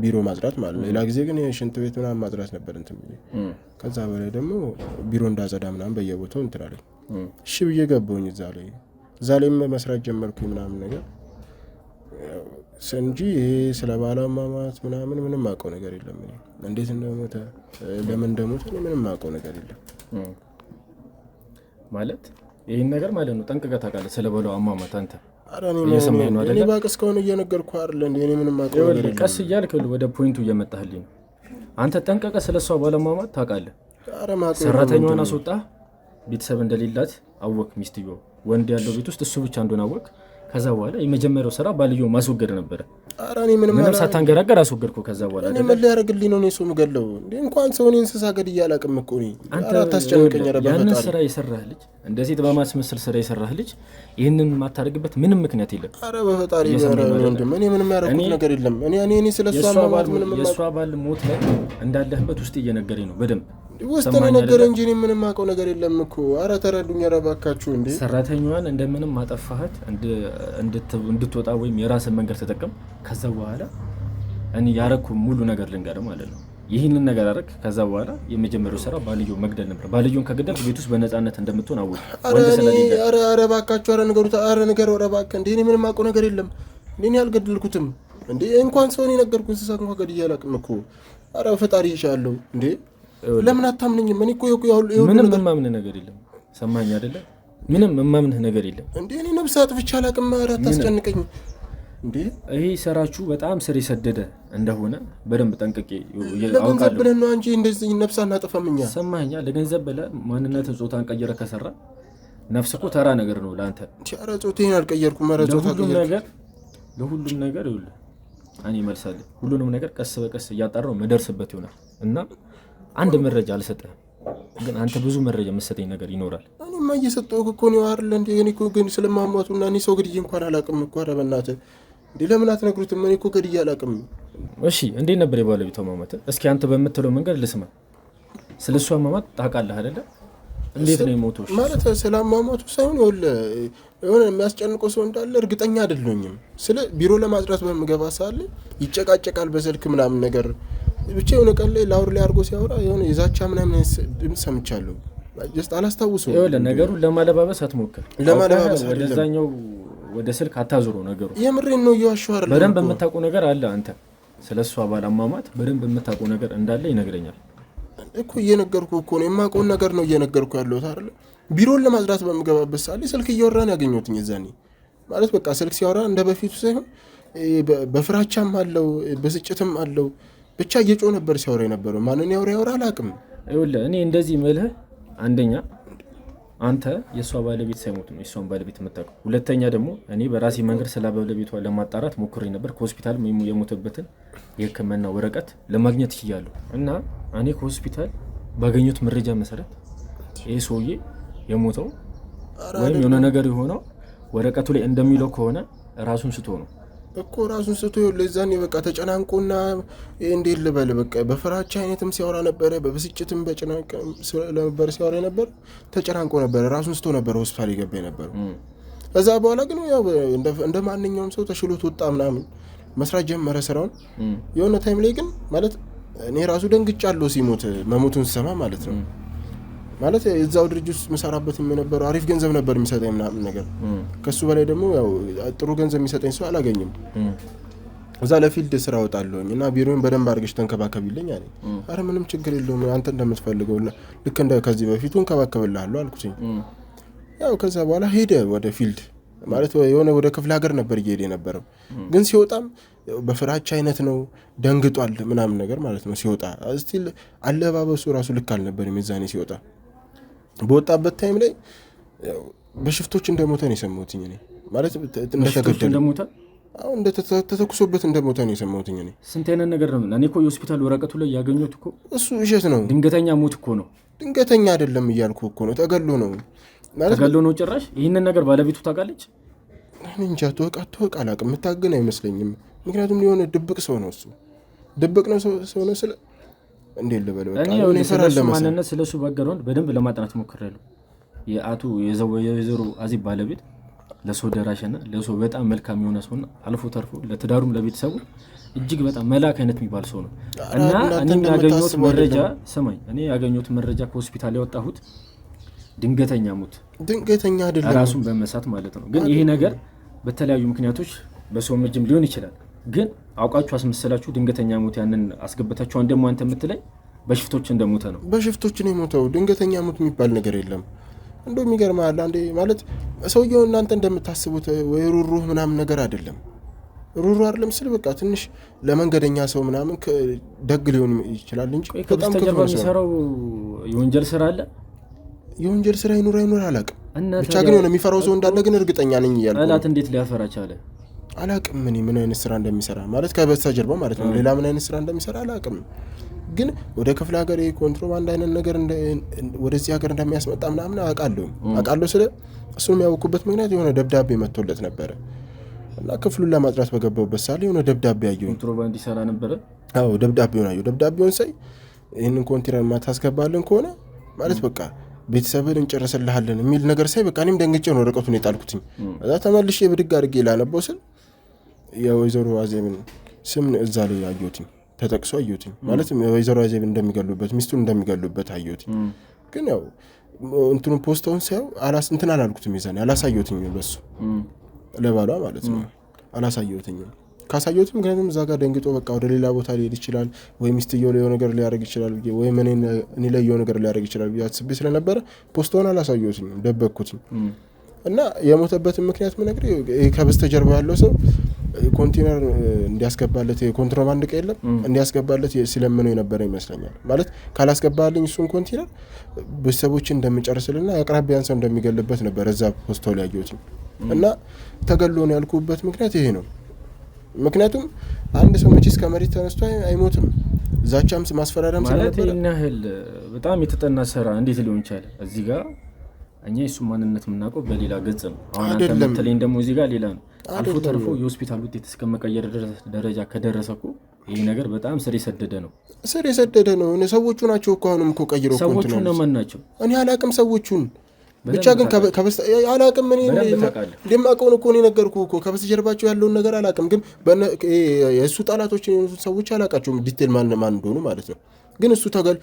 ቢሮ ማጽዳት ማለት ነው። ሌላ ጊዜ ግን የሽንት ቤት ምናምን ማጽዳት ነበር እንትን ብዬ። ከዛ በላይ ደግሞ ቢሮ እንዳጸዳ ምናምን በየቦታው እንትን አለኝ። እሺ ብዬ ገባሁኝ። እዛ ላይም መስራት ጀመርኩኝ ምናምን ነገር እንጂ ይሄ ስለ ባለማማት ምናምን ምንም አውቀው ነገር የለም። እንዴት እንደሞተ ለምን እንደሞተ ምንም አውቀው ነገር የለም ማለት ይሄን ነገር ማለት ነው። ጠንቅቀህ ታውቃለህ ስለ ባለው አማማት አንተ? አረ እኔ ባቅስ ከሆነ እየነገርኩህ አይደል እንዴ? እኔ ምንም አውቀው ነገር የለም። ቀስ እያልክ ወደ ፖይንቱ እየመጣህልኝ ነው። አንተ ጠንቅቀህ ስለሷ ባለማማት ታውቃለህ። ሰራተኛዋን አስወጣ፣ ቤተሰብ እንደሌላት አወቅ፣ ሚስትየው ወንድ ያለው ቤት ውስጥ እሱ ብቻ እንደሆነ አወቅ። ከዛ በኋላ የመጀመሪያው ስራ ባልየው ማስወገድ ነበር። አረ እኔ ምንም ሳታንገራገር አስወገድኩ። ከዛ በኋላ እኔ ምን ሊያደርግልኝ ነው? እኔ ሰው ምገለው እንዴ? እንኳን ሰው እኔ እንስሳ ገድዬ አላውቅም እኮ እኔ። አንተ ታስጨንቀኝ። ረባ ያንን ስራ የሰራህ ልጅ እንደዚህ በማስመሰል ስራ የሰራህ ልጅ ይሄንን ማታረግበት ምንም ምክንያት የለም። አረ በፈጣሪ ወንድም እኔ ምንም ያደረኩት ነገር የለም። እኔ ስለሷ ማማት ምንም የሷ ባል ሞት ላይ እንዳለህበት ውስጥ እየነገረኝ ነው በደንብ ውስጥ ነገር እንጂ እኔ ምንም አውቀው ነገር የለም እኮ። አረ ተረዱኝ ረባካችሁ እንዴ። ሰራተኛዋን እንደምንም ማጠፋሃት እንድትወጣ ወይም የራስን መንገድ ተጠቀም። ከዛ በኋላ እኔ ያረኩ ሙሉ ነገር ልንገርህ ማለት ነው። ይህንን ነገር አረክ። ከዛ በኋላ የመጀመሪያው ስራ ባልየው መግደል ነበር። ባልየውን ከገደል ቤት ውስጥ በነፃነት እንደምትሆን አወቅ። ወንድ ስለሌለ አረ ባካችሁ አረ ንገሩት። አረ ንገረው ረባካ እንዴ። እኔ ምንም አውቀው ነገር የለም። እኔ ያልገደልኩትም እንዴ እንኳን ሰው እኔ ነገርኩት እንስሳ እንኳን ገድዬ አላውቅም እኮ። አረ ፈጣሪ ይሻለው እንዴ። ለምን አታምነኝም? እኔ እኮ ምንም የማምንህ ነገር የለም። ሰማኝ አይደለ? ምንም የማምንህ ነገር የለም እንዴ። እኔ ነፍስ አጥፍቼ አላውቅም። ኧረ አታስጨንቀኝ እንዴ። ይሄ ስራችሁ በጣም ስር የሰደደ እንደሆነ በደንብ ጠንቅቄ አውቃለሁ። ለገንዘብ ብለን ነው እንጂ እንደዚህ ነፍስ አናጠፋም እኛ። ሰማኛ? ለገንዘብ ብለህ ማንነትን ጾታን ቀይረህ ከሰራ ነፍስ እኮ ተራ ነገር ነው ለአንተ። ኧረ ጾታዬን አልቀየርኩም። ኧረ ጾታ ለሁሉም ነገር ይኸውልህ እኔ እመልሳለሁ። ሁሉንም ነገር ቀስ በቀስ እያጣራሁ መደርስበት ይሆናል እና አንድ መረጃ አልሰጠህም፣ ግን አንተ ብዙ መረጃ የምትሰጠኝ ነገር ይኖራል። እኔማ እየሰጠሁህ እኮ ነው አይደል እንዴ? እኔ እኮ ግን ስለማሟቱና እኔ ሰው ግድዬ እንኳን አላውቅም እኮ። ኧረ በእናትህ እንዴ ለምን አትነግሩትም? እኔ እኮ ግድዬ አላውቅም። እሺ እንዴት ነበር የባለቤቷ ማማት? እስኪ አንተ በምትለው መንገድ ልስማ። ስለሷ ማማት ታውቃለህ አይደለ? እንዴት ነው የሞተው? ማለት ስለማማቱ ሳይሆን የሆነ የሚያስጨንቀው ሰው እንዳለ እርግጠኛ አይደለሁኝም። ስለ ቢሮ ለማጽዳት በምገባ ሳለ ይጨቃጨቃል በስልክ ምናምን ነገር ብቻ የሆነ ቀን ላይ ላውር ላይ አድርጎ ሲያወራ የሆነ የዛቻ ምናምን ድምፅ ሰምቻለሁ። ጀስት አላስታውሰውም። ይኸውልህ ነገሩን ለማለባበስ አትሞክር። ለማለባበስ ወደዛኛው ወደ ስልክ አታዙረው። ነገሩ የምሬን ነው። እየዋሸሁ አይደለም። በደንብ የምታውቀው ነገር አለ አንተ። ስለሷ ባል አሟሟት በደንብ የምታውቀው ነገር እንዳለ ይነግረኛል እኮ። እየነገርኩህ እኮ ነው። የማውቀውን ነገር ነው እየነገርኩህ ያለሁት አይደል? ቢሮን ለማጽዳት በምገባበት ሳለ ስልክ እያወራን ያገኘሁትኝ የዛኔ። ማለት በቃ ስልክ ሲያወራ እንደ በፊቱ ሳይሆን በፍራቻም አለው በስጭትም አለው። ብቻ እየጮህ ነበር ሲያወራ የነበረው። ማንን ያወራ አላውቅም። ይኸውልህ እኔ እንደዚህ ምልህ አንደኛ አንተ የእሷ ባለቤት ሳይሞት ነው የእሷን ባለቤት የምታውቀው። ሁለተኛ ደግሞ እኔ በራሴ መንገድ ስለ ባለቤቷ ለማጣራት ሞክሬ ነበር። ከሆስፒታል የሞተበትን የሕክምና ወረቀት ለማግኘት ችያለሁ እና እኔ ከሆስፒታል ባገኙት መረጃ መሰረት ይህ ሰውዬ የሞተው ወይም የሆነ ነገር የሆነው ወረቀቱ ላይ እንደሚለው ከሆነ ራሱን ስቶ ነው እኮ። ራሱን ስቶ ለዛኔ በቃ ተጨናንቆና እንዴት ልበል በቃ በፍራቻ አይነትም ሲያወራ ነበረ። በብስጭትም በጭናቅ ስለነበር ሲያወራ ነበር። ተጨናንቆ ነበር። ራሱን ስቶ ነበር ሆስፒታል የገባ ነበር። ከዛ በኋላ ግን ያው እንደ ማንኛውም ሰው ተሽሎት ወጣ ምናምን መስራት ጀመረ ስራውን። የሆነ ታይም ላይ ግን ማለት እኔ ራሱ ደንግጫለሁ ሲሞት መሞቱን ስሰማ ማለት ነው። ማለት እዛው ድርጅት ውስጥ መሰራበት የነበረው አሪፍ ገንዘብ ነበር የሚሰጠኝ ምናምን ነገር። ከሱ በላይ ደግሞ ያው ጥሩ ገንዘብ የሚሰጠኝ ሰው አላገኝም። እዛ ለፊልድ ስራ ወጣለሁኝ እና ቢሮውን በደንብ አድርገሽ ተንከባከቢልኝ አለኝ። አረ ምንም ችግር የለውም አንተ እንደምትፈልገው ልክ እንደ ከዚህ በፊቱ እንከባከብልሃለሁ አልኩትኝ። ያው ከዛ በኋላ ሄደ ወደ ፊልድ ማለት የሆነ ወደ ክፍለ ሀገር ነበር እየሄደ የነበረው። ግን ሲወጣም በፍራቻ አይነት ነው ደንግጧል ምናምን ነገር ማለት ነው። ሲወጣ ስቲል አለባበሱ ራሱ ልክ አልነበረም የዛኔ ሲወጣ። በወጣበት ታይም ላይ በሽፍቶች እንደሞተ ነው የሰማሁት እኔ ማለት እንደተገደለ አሁን እንደተተኩሶበት እንደሞተ ነው የሰማሁት እኔ። ስንት አይነት ነገር ነው። እኔ እኮ የሆስፒታል ወረቀቱ ላይ ያገኘሁት እኮ እሱ ውሸት ነው። ድንገተኛ ሞት እኮ ነው። ድንገተኛ አይደለም እያልኩ እኮ ነው። ተገሎ ነው ማለት ተገሎ ነው ጭራሽ። ይህንን ነገር ባለቤቱ ታውቃለች? እንጃ ተወቅ አላውቅም። የምታገን አይመስለኝም። ምክንያቱም የሆነ ድብቅ ሰው ነው እሱ። ድብቅ ነው ሰው ነው ስለ እንዴት ልበል በቃ እኔ ስለሱ ማንነት ስለሱ ባckground በደንብ ለማጥናት ሞክሬያለሁ። የአቶ የወይዘሮ አዜብ ባለቤት ለሰው ደራሽና ለሰው በጣም መልካም የሆነ ሰውና አልፎ ተርፎ ለትዳሩም ለቤተሰቡ እጅግ በጣም መላክ አይነት የሚባል ሰው ነው እና እኔ ያገኘሁት መረጃ ሰማኝ። እኔ ያገኘሁት መረጃ ከሆስፒታል ያወጣሁት ድንገተኛ ሞት ድንገተኛ አይደለም ራሱን በመሳት ማለት ነው። ግን ይሄ ነገር በተለያዩ ምክንያቶች በሰው ምጅም ሊሆን ይችላል። ግን አውቃችሁ አስመሰላችሁ ድንገተኛ ሞት ያንን አስገብታችሁ እንደሞ አንተ የምትለኝ በሽፍቶች እንደሞተ ነው። በሽፍቶች ነው የሞተው። ድንገተኛ ሞት የሚባል ነገር የለም። እንደው የሚገርማል አንዴ ማለት ሰውየው እናንተ እንደምታስቡት ወይ ሩሩህ ምናምን ነገር አይደለም። ሩሩ አይደለም ስል በቃ ትንሽ ለመንገደኛ ሰው ምናምን ደግ ሊሆን ይችላል እንጂ በጣም ከጀርባ የሚሰራው የወንጀል ስራ አለ። የወንጀል ስራ ይኑር አይኑር አላውቅም። ብቻ ግን የሆነ የሚፈራው ሰው እንዳለ ግን እርግጠኛ ነኝ እያልኩ ጠላት እንዴት ሊያፈራ ቻለ አላውቅም። ምን አይነት ስራ እንደሚሰራ ማለት ከበስተጀርባው ማለት ነው ሌላ ምን አይነት ስራ እንደሚሰራ አላውቅም። ግን ወደ ክፍለ ሀገር ኮንትሮባንድ አይነት ነገር ወደዚህ ሀገር እንደሚያስመጣ ምናምን አውቃለሁ። ስለ እሱን የሚያውቁበት ምክንያት የሆነ ደብዳቤ መጥቶለት ነበረ እና ክፍሉን ለማጥራት በገባሁበት ሳለ የሆነ ደብዳቤ አየሁ። ኮንትሮባንድ ይሰራ ነበረ። አዎ ደብዳቤውን አየሁ። ደብዳቤውን ሳይ ይህንን ኮንቴነር ማታስገባልን ከሆነ ማለት በቃ ቤተሰብን እንጨረስልሃለን የሚል ነገር ሳይ በቃ እኔም ደንግጬ ነው ወረቀቱን የጣልኩትኝ። እዛ ተመልሼ ብድግ አድርጌ ላነበው ስል የወይዘሮ አዜብን ስም እዛ ላይ አየሁትኝ ተጠቅሶ አየሁትኝ። ማለት ወይዘሮ አዜብን እንደሚገሉበት ሚስቱን እንደሚገሉበት አየሁትኝ። ግን ያው እንትኑ ፖስታውን ሳይው እንትን አላልኩትም። ይዛኔ አላሳየሁትኝ በሱ ለባሏ ማለት ነው አላሳየሁትኝ። ካሳየሁትም ምክንያቱም እዛ ጋር ደንግጦ በቃ ወደ ሌላ ቦታ ሊሄድ ይችላል ወይ ሚስትየው ላይ የሆነ ነገር ሊያደርግ ይችላል ወይ እኔ ላይ የሆነ ነገር ሊያደርግ ይችላል አስቤ ስለነበረ ፖስታውን አላሳየሁትኝ፣ ደበቅኩትኝ። እና የሞተበትን ምክንያት ምነግር ከበስተጀርባ ያለው ሰው ኮንቴነር እንዲያስገባለት የኮንትሮባንድ ዕቃ የለም እንዲያስገባለት ስለምነው የነበረ ይመስለኛል። ማለት ካላስገባልኝ እሱን ኮንቴነር ቤተሰቦችን እንደምጨርስልና አቅራቢያን ሰው እንደሚገልበት ነበር እዛ ፖስታው ላይ ያየሁት። እና ተገሎ ነው ያልኩበት ምክንያት ይሄ ነው። ምክንያቱም አንድ ሰው መቼስ ከመሬት ተነስቶ አይሞትም። ዛቻም ማስፈራሪያም ስለነበረ ማለት ይናህል በጣም የተጠና ስራ እንዴት ሊሆን ይችላል? እዚህ ጋር እኛ የሱ ማንነት የምናውቀው በሌላ ገጽ ነው። አሁን አንተ የምትለኝ ደግሞ እዚህ ጋር ሌላ ነው። አልፎ ተርፎ የሆስፒታል ውጤት እስከመቀየር ደረጃ ከደረሰ እኮ ይሄ ነገር በጣም ስር የሰደደ ነው። ስር የሰደደ ነው። ሰዎቹ ናቸው እኮ አሁንም እኮ ቀይረው እኮ ሰዎቹ ነው ማን ናቸው? እኔ አላውቅም ሰዎቹን ብቻ ግን ከበስተ አላውቅም። እኔ እንደማውቀው እኮ ነው ነገርኩህ እኮ ከበስተጀርባቸው ያለውን ነገር አላውቅም። ግን የእሱ ጠላቶች የሆኑት ሰዎች አላውቃቸውም ዲቴል ማን እንደሆኑ ማለት ነው። ግን እሱ ተገል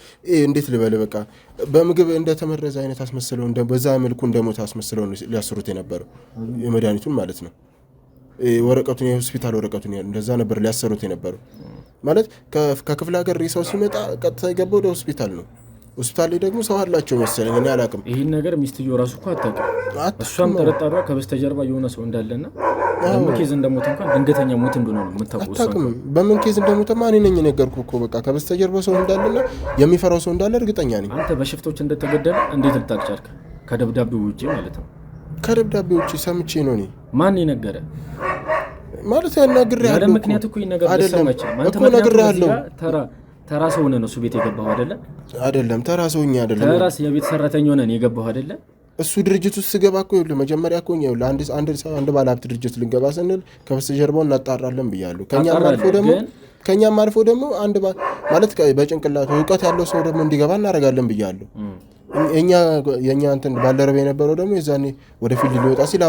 እንዴት ልበል በቃ በምግብ እንደተመረዘ አይነት አስመስለው በዛ መልኩ እንደሞተ አስመስለው ሊያስሩት የነበረው የመድኃኒቱን ማለት ነው ወረቀቱን የሆስፒታል ወረቀቱን እንደዛ ነበር ሊያሰሩት የነበረው። ማለት ከክፍለ ሀገር ሬሳው ሲመጣ ቀጥታ የገባው ወደ ሆስፒታል ነው። ሆስፒታል ላይ ደግሞ ሰው አላቸው መሰለኝ እኔ አላውቅም። ይሄን ነገር ሚስትየው ራሱ እኮ አታውቅም። እሷም ጠረጣሯ ከበስተጀርባ የሆነ ሰው እንዳለና በምን ኬዝ እንደሞተ እንኳን ድንገተኛ ሞት እንደሆነ ነው የምታውቀው። አታውቅም በምን ኬዝ እንደሞተ ማን ነኝ የነገርኩህ እኮ በቃ ከበስተጀርባ ሰው እንዳለና የሚፈራው ሰው እንዳለ እርግጠኛ ነኝ። አንተ በሽፍቶች እንደተገደለ እንዴት ልታውቅ ቻልክ? ከደብዳቤው ውጪ ማለት ነው። ከደብዳቤው ውጪ ሰምቼ ነው እኔ። ማን የነገረ ማለት ያናግሬ ያለ ምክንያት እኮ ይነገር ለሰማች አንተ ነግሬሃለሁ። ተራ ሰው ሆነ ነው እሱ ቤት የገባው አይደለ? አይደለም ተራ ሰውኛ አይደለም። ተራስ የቤት ሰራተኛ ሆነ ነው የገባው አይደለ? እሱ ድርጅት ውስጥ ስገባ እኮ ይኸውልህ መጀመሪያ እኮ አንድ ባለሀብት ድርጅት ልንገባ ስንል ከበስተጀርባው እናጣራለን ብያለሁ። ከኛም አልፎ ደግሞ አንድ ማለት በጭንቅላቱ እውቀት ያለው ሰው ደግሞ እንዲገባ እናደርጋለን ብያለሁ። የኛ እንትን ባልደረባ የነበረው ደግሞ የዛኔ ወደ ፊልድ ሊወጣ ሲል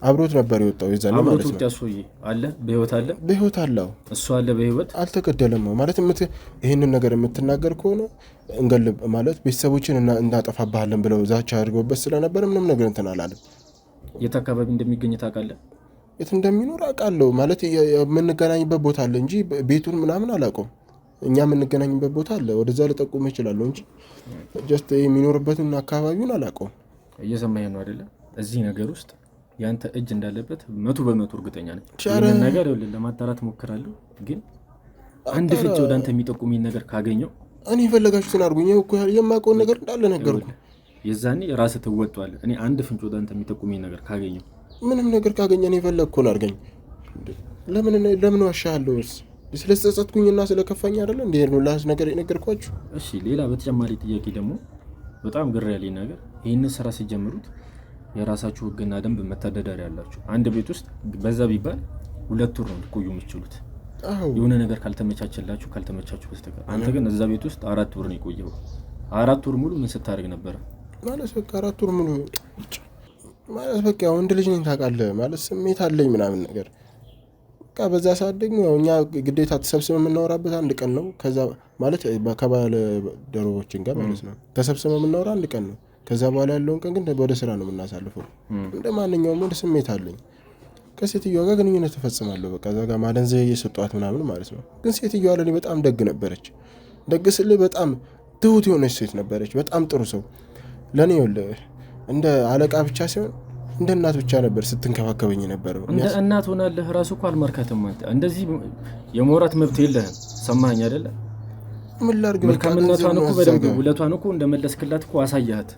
አብሮት ነበር የወጣው የዛኔ ማለት ነው። አብሮት አለ በህይወት አለ እሱ አለ በህይወት አልተገደለም ማለት ይሄንን ነገር የምትናገር ከሆነ እንገልብ ማለት ቤተሰቦችን እናጠፋባለን ብለው ዛቻ አድርገውበት ስለነበር ምንም ነገር እንትን አላለም። የት አካባቢ እንደሚገኝ ታውቃለህ? የት እንደሚኖር አውቃለሁ ማለት የምንገናኝበት ቦታ አለ እንጂ ቤቱን ምናምን አላውቀውም። እኛ የምንገናኝበት ቦታ አለ ወደዛ ልጠቁም ይችላል እንጂ ጀስት የሚኖርበትን አካባቢውን አላውቀውም። እየሰማኸኝ ነው አይደለ? እዚህ ነገር ውስጥ ያንተ እጅ እንዳለበት 100% እርግጠኛ ነኝ። ይሄን ነገር ለማጣራት ሞክራለሁ ግን አንድ ፍንጭ ወደ አንተ የሚጠቁመኝ ነገር ካገኘው እኔ የፈለጋችሁትን አድርጉኝ እኮ የማውቀውን ነገር እንዳለ ነገርኩ። የዛኔ ራስህ ትወጣለህ። እኔ አንድ ፍንጭ ወደ አንተ የሚጠቁመኝ ነገር ካገኘው ምንም ነገር ካገኘ እኔ የፈለግኩን አድርገኝ። ለምን ዋሻለሁ? ስለተጸጸትኩኝና ስለከፋኝ አይደለ እንዴ ነው ላስ ነገር የነገርኳችሁ። እሺ ሌላ በተጨማሪ ጥያቄ ደግሞ በጣም ግራ ያለኝ ነገር ይሄንን ስራ ሲጀምሩት የራሳችሁ ህግና ደንብ መተዳደሪያ ያላችሁ አንድ ቤት ውስጥ በዛ ቢባል 2 ወር ነው ልትቆዩ የምትችሉት። የሆነ ነገር ካልተመቻችሁ በስተቀር አንተ ግን እዛ ቤት ውስጥ 4 ወር ነው የቆየው። 4 ወር ሙሉ ምን ስታደርግ ነበር? ማለት በቃ 4 ወር ሙሉ ማለት በቃ ወንድ ልጅ ነኝ ታውቃለህ፣ ማለት ስሜት አለኝ ምናምን ነገር በቃ በዛ ሰዓት ደግሞ እኛ ግዴታ ተሰብስበን የምናወራበት አንድ ቀን ነው። ከዛ ማለት ከባለ ደሮቦችን ጋር ማለት ነው ተሰብስበን የምናወራ አንድ ቀን ነው። ከዛ በኋላ ያለውን ቀን ግን ወደ ስራ ነው የምናሳልፈው። እንደ ማንኛውም ወንድ ስሜት አለኝ። ከሴትዮዋ ጋር ግንኙነት ተፈጽማለሁ። በቃ እዛ ጋር ማደንዘያ እየሰጧት ምናምን ማለት ነው። ግን ሴትዮዋ ለኔ በጣም ደግ ነበረች። ደግ ስል በጣም ትሁት የሆነች ሴት ነበረች። በጣም ጥሩ ሰው ለኔ እንደ አለቃ ብቻ ሳይሆን እንደ እናት ብቻ ነበር ስትንከባከበኝ ነበረው። እንደ እናት ሆናለህ ራሱ እኮ አልማርካትም አንተ። እንደዚህ የመውራት መብት የለህም። ሰማኸኝ አይደለ? ምን ላድርግ? መልካምነቷን እኮ በደንብ ውለቷን እኮ እንደመለስክላት እኮ አሳያት።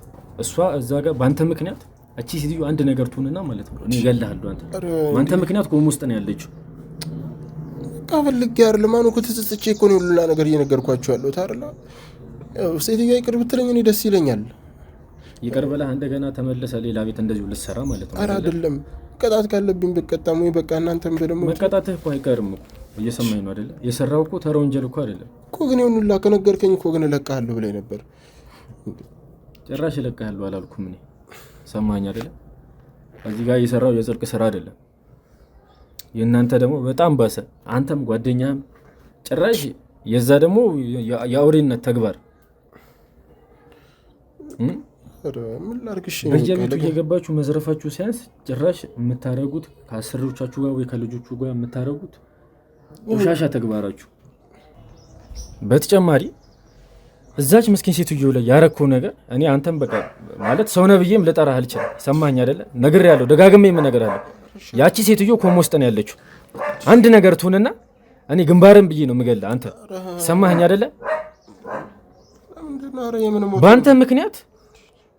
እሷ እዛ ጋር በአንተ ምክንያት እቺ ሴትዮ አንድ ነገር ትሁንና ማለት ነው እኔ እገልሃለሁ። አንተ ምክንያት ቆም ውስጥ ነው ያለችው። ካፈልክ ያር ለማኑ ከተጽጽቼ እኮ ነው ሁሉ ነገር እየነገርኳችሁ ያለው ታርላ። ሴትዮዋ ይቅር ብትለኝ እኔ ደስ ይለኛል። ይቅር ብለህ እንደገና ተመለሰ ሌላ ቤት እንደዚሁ ልትሰራ ማለት ነው። ኧረ አይደለም ቅጣት ካለብኝ በቀጣም ወይ በቃ እናንተም በደሞ መቀጣትህ እኮ አይቀርም እኮ እየሰማኝ ነው አይደለ? የሰራው እኮ ተራ ወንጀል እኮ አይደለም እኮ። ግን ይሁንላ ከነገርከኝ እኮ ግን እለቅሃለሁ ብለኝ ነበር። ጭራሽ እለቅሃለሁ አላልኩም እኔ። ሰማኝ አይደለ? እዚህ ጋር የሰራው የጽድቅ ስራ አይደለም። የእናንተ ደግሞ በጣም ባሰ። አንተም ጓደኛም ጭራሽ የዛ ደግሞ የአውሬነት ተግባር ምን ላድርግሽ? በየቤቱ እየገባችሁ መዝረፋችሁ ሲያንስ ጭራሽ የምታረጉት ከአሰሪዎቻችሁ ጋር ወይ ከልጆቹ ጋር የምታረጉት ቆሻሻ ተግባራችሁ። በተጨማሪ እዛች ምስኪን ሴትዮ ላይ ያረከው ነገር እኔ አንተም በቃ ማለት ሰው ነብዬም ልጠራህ አልችልም። ሰማኝ አይደለ? ነግሬያለሁ፣ ደጋግሜ የምነግርሃለሁ። ያቺ ሴትዮ ኮማ ውስጥ ነው ያለችው። አንድ ነገር ትሁንና እኔ ግንባርን ብዬ ነው የምገልህ። አንተ ሰማኸኝ አይደለ? በአንተ ምክንያት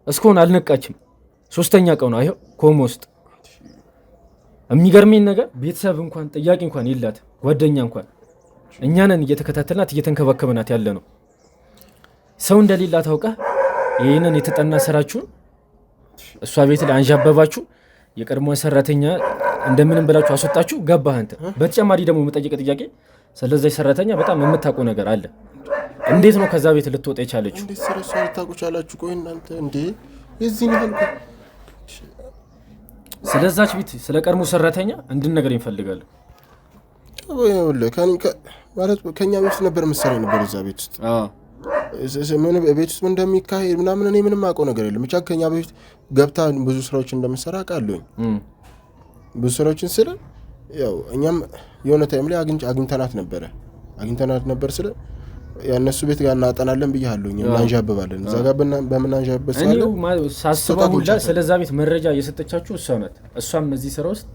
እስካሁን አልነቃችም። 3ኛ ቀኑ አይው ኮማ ውስጥ። የሚገርመኝ ነገር ቤተሰብ እንኳን ጥያቄ እንኳን የላት ጓደኛ እንኳን እኛ ነን እየተከታተልናት እየተንከባከብናት ያለ ነው። ሰው እንደሌላ ታውቃ ይሄንን የተጠና ስራችሁን እሷ ቤት ላይ አንዣበባችሁ። የቀድሞ ሰራተኛ እንደምንም ብላችሁ አስወጣችሁ ገባህ አንተ። በተጨማሪ ደግሞ የምጠይቅ ጥያቄ ስለዚህ ሰራተኛ በጣም የምታውቀው ነገር አለ። እንዴት ነው ከዛ ቤት ልትወጣ የቻለችው? እንዴት ሰራሷ ልታውቁ ቻላችሁ? ቆይ እናንተ እንዴ የዚህ ነው ስለዛች ቤት ስለ ቀድሞ ሰራተኛ እንድንነገር ይፈልጋል። ማለት ከኛ ቤት ነበር መሰለኝ ነበር እዛ ቤት ውስጥ ምን ቤት ውስጥ እንደሚካሄድ ምናምን እኔ ምንም አውቀው ነገር የለም። ብቻ ከኛ ቤት ገብታ ብዙ ስራዎችን እንደምትሰራ አውቃለሁኝ። ብዙ ስራዎችን ስለ ያው እኛም የሆነ ታይም ላይ አግኝተናት ነበር ስለ ያነሱ ቤት ጋር እናጠናለን ብያለሁኝ። እናንዣበባለን እዛ ጋር በመናንዣበብ ሳለ ሳስበው ሁላ ስለዛ ቤት መረጃ እየሰጠቻችሁ እሷ ናት። እሷም እዚህ ስራ ውስጥ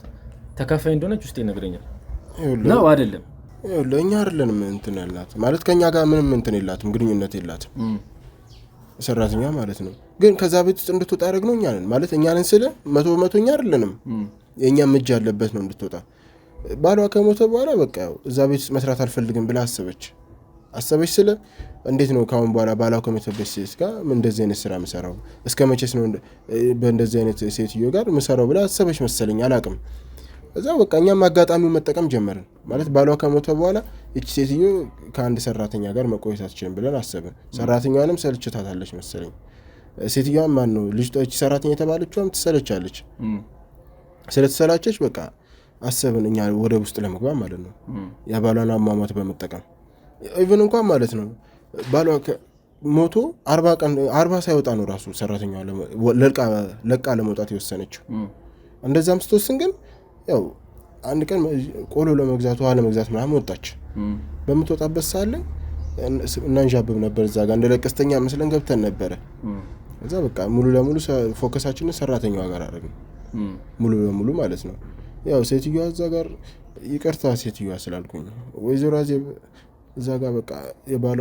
ተካፋይ እንደሆነች ውስጥ ይነግረኛል ነው አይደለም? ለኛ አይደለንም እንትን ያላት ማለት ከኛ ጋር ምንም እንትን የላትም፣ ግንኙነት የላትም ሰራተኛ ማለት ነው። ግን ከዛ ቤት ውስጥ እንድትወጣ ያደረግነው እኛ ነን ማለት እኛ ነን ስለ 100% እኛ አይደለንም። የኛም እጅ ያለበት ነው እንድትወጣ። ባሏ ከሞተ በኋላ በቃ እዛ ቤት ውስጥ መስራት አልፈልግም ብላ አሰበች ስለ እንዴት ነው ካሁን በኋላ ባሏ ከሞተበት ሴት ጋር እንደዚህ አይነት ስራ ምሰራው እስከ መቼስ ነው በእንደዚህ አይነት ሴትዮ ጋር ምሰራው ብላ አሰበች መሰለኝ አላቅም። እዛ በቃ እኛም አጋጣሚውን መጠቀም ጀመርን ማለት ባሏ ከሞተ በኋላ እቺ ሴትዮ ከአንድ ሰራተኛ ጋር መቆየት አትችልም ብለን አሰብን። ሰራተኛዋንም ሰልችታታለች መሰለኝ። ሴትዮዋም ማን ነው ልጅቷ እቺ ሰራተኛ የተባለችውም ትሰለቻለች። ስለተሰላቸች በቃ አሰብን እኛ ወደ ውስጥ ለመግባት ማለት ነው የባሏን አሟሟት በመጠቀም ኢቭን እንኳን ማለት ነው ባሏ ሞቶ 40 ሳይወጣ ነው ራሱ ሰራተኛዋ ለቃ ለመውጣት የወሰነችው። እንደዛም ስትወስን ግን ያው አንድ ቀን ቆሎ ለመግዛት ውሃ ለመግዛት ምናምን ወጣች። በምትወጣበት ሰዓት ላይ እናንዣብብ ነበር እዛ ጋር እንደለቀስተኛ መስለን ገብተን ነበረ። እዛ በቃ ሙሉ ለሙሉ ፎከሳችንን ሰራተኛዋ ጋር አደረግን ሙሉ ለሙሉ ማለት ነው። ያው ሴትዮዋ እዛ ጋር ይቅርታ ሴትዮዋ ስላልኩኝ ወይዘሮ አዜብ እዛ ጋር በቃ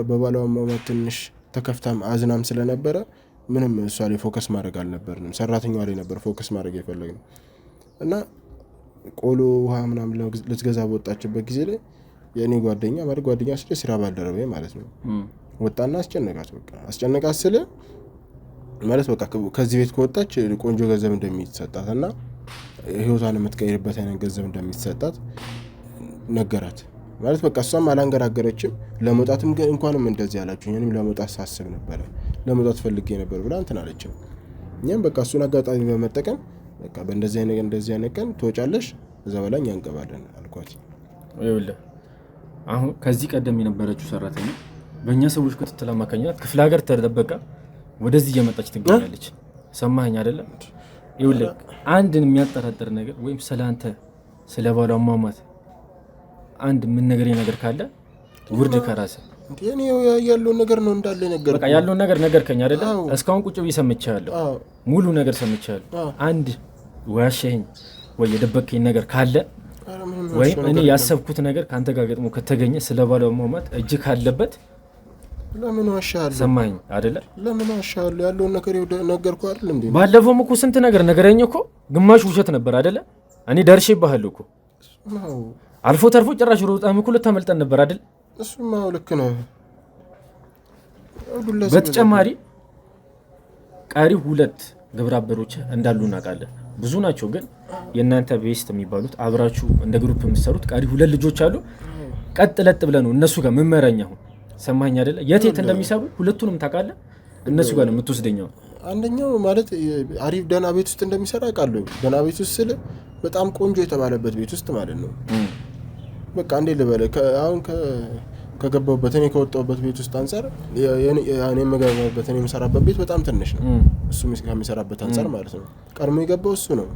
በባሏ ማማት ትንሽ ተከፍታም አዝናም ስለነበረ ምንም እሷ ላይ ፎከስ ማድረግ አልነበርንም፣ ሰራተኛዋ ላይ ነበር ፎከስ ማድረግ የፈለግነው። እና ቆሎ ውሃ ምናምን ልትገዛ በወጣችበት ጊዜ ላይ የእኔ ጓደኛ ማለት ጓደኛ ስለ ስራ ባልደረበኝ ማለት ነው ወጣና አስጨነቃት ስለ ማለት በቃ ከዚህ ቤት ከወጣች ቆንጆ ገንዘብ እንደሚሰጣት እና ህይወቷን የምትቀይርበት አይነት ገንዘብ እንደሚሰጣት ነገራት። ማለት በቃ እሷም አላንገራገረችም። ለመውጣትም እንኳንም እንደዚህ ያላችሁ እኔም ለመውጣት ሳስብ ነበር ለመውጣት ፈልጌ ነበር ብላ እንትን አለችም። እኛም በቃ እሱን አጋጣሚ በመጠቀም በቃ በእንደዚህ አይነት ቀን ትወጫለሽ እዛ በላይ እኛ እንገባለን አልኳት። ይኸውልህ አሁን ከዚህ ቀደም የነበረችው ሰራተኛ በእኛ ሰዎች ክትትል አማካኝነት ክፍለ ሀገር ተደበቃ ወደዚህ እየመጣች ትገኛለች። ሰማኸኝ አይደለም? ይኸውልህ አንድን የሚያጠራጥር ነገር ወይም ስለአንተ ስለ ባሏ ማማት አንድ ምን ነገር ካለ ውርድ ከራስህ እኔ ያለውን ነገር ነው እንዳለ ነገር በቃ ያለውን ነገር ከኛ አይደለም እስካሁን ቁጭ ብዬ ሰምቻለሁ። ሙሉ ነገር ሰምቻለሁ። አንድ ዋሸኝ ወይ የደበከኝ ነገር ካለ ወይ እኔ ያሰብኩት ነገር ካንተ ጋር ገጥሞ ከተገኘ ስለ ባሏ ማማት እጅ ካለበት ለምን ዋሻለሁ? ሰማኝ አይደለ? ለምን ዋሻለሁ? ያለውን ነገር ነገርኩህ አይደል እንዴ? ባለፈውም እኮ ስንት ነገር ነገረኝ እኮ ግማሽ ውሸት ነበር አይደለ? እኔ ደርሼብሃለሁ እኮ አልፎ ተርፎ ጭራሽ ሮጣም እኮ ልታመልጠን ነበር አይደል? እሱማ ልክ ነው። በተጨማሪ ቀሪ 2 ግብረ አበሮች እንዳሉ እናውቃለን። ብዙ ናቸው ግን የእናንተ ቤስት የሚባሉት አብራችሁ እንደ ግሩፕ የምትሰሩት ቀሪ 2 ልጆች አሉ። ቀጥ ለጥ ብለህ ነው እነሱ ጋር መመረኛው። ሰማኝ አይደለ? የት እንደሚሰሩ ሁለቱንም ታውቃለህ። እነሱ ጋር ነው የምትወስደኛው። አንደኛው ማለት አሪፍ ደህና ቤት ውስጥ እንደሚሰራ አውቃለሁ። ደህና ቤት ውስጥ ስለ በጣም ቆንጆ የተባለበት ቤት ውስጥ ማለት ነው። በቃ እንዴ ልበለ አሁን ከገባሁበት እኔ ከወጣሁበት ቤት ውስጥ አንፃር እኔ መገባበት እኔ የምሰራበት ቤት በጣም ትንሽ ነው። እሱ ከሚሰራበት አንፃር ማለት ነው። ቀድሞ የገባው እሱ ነው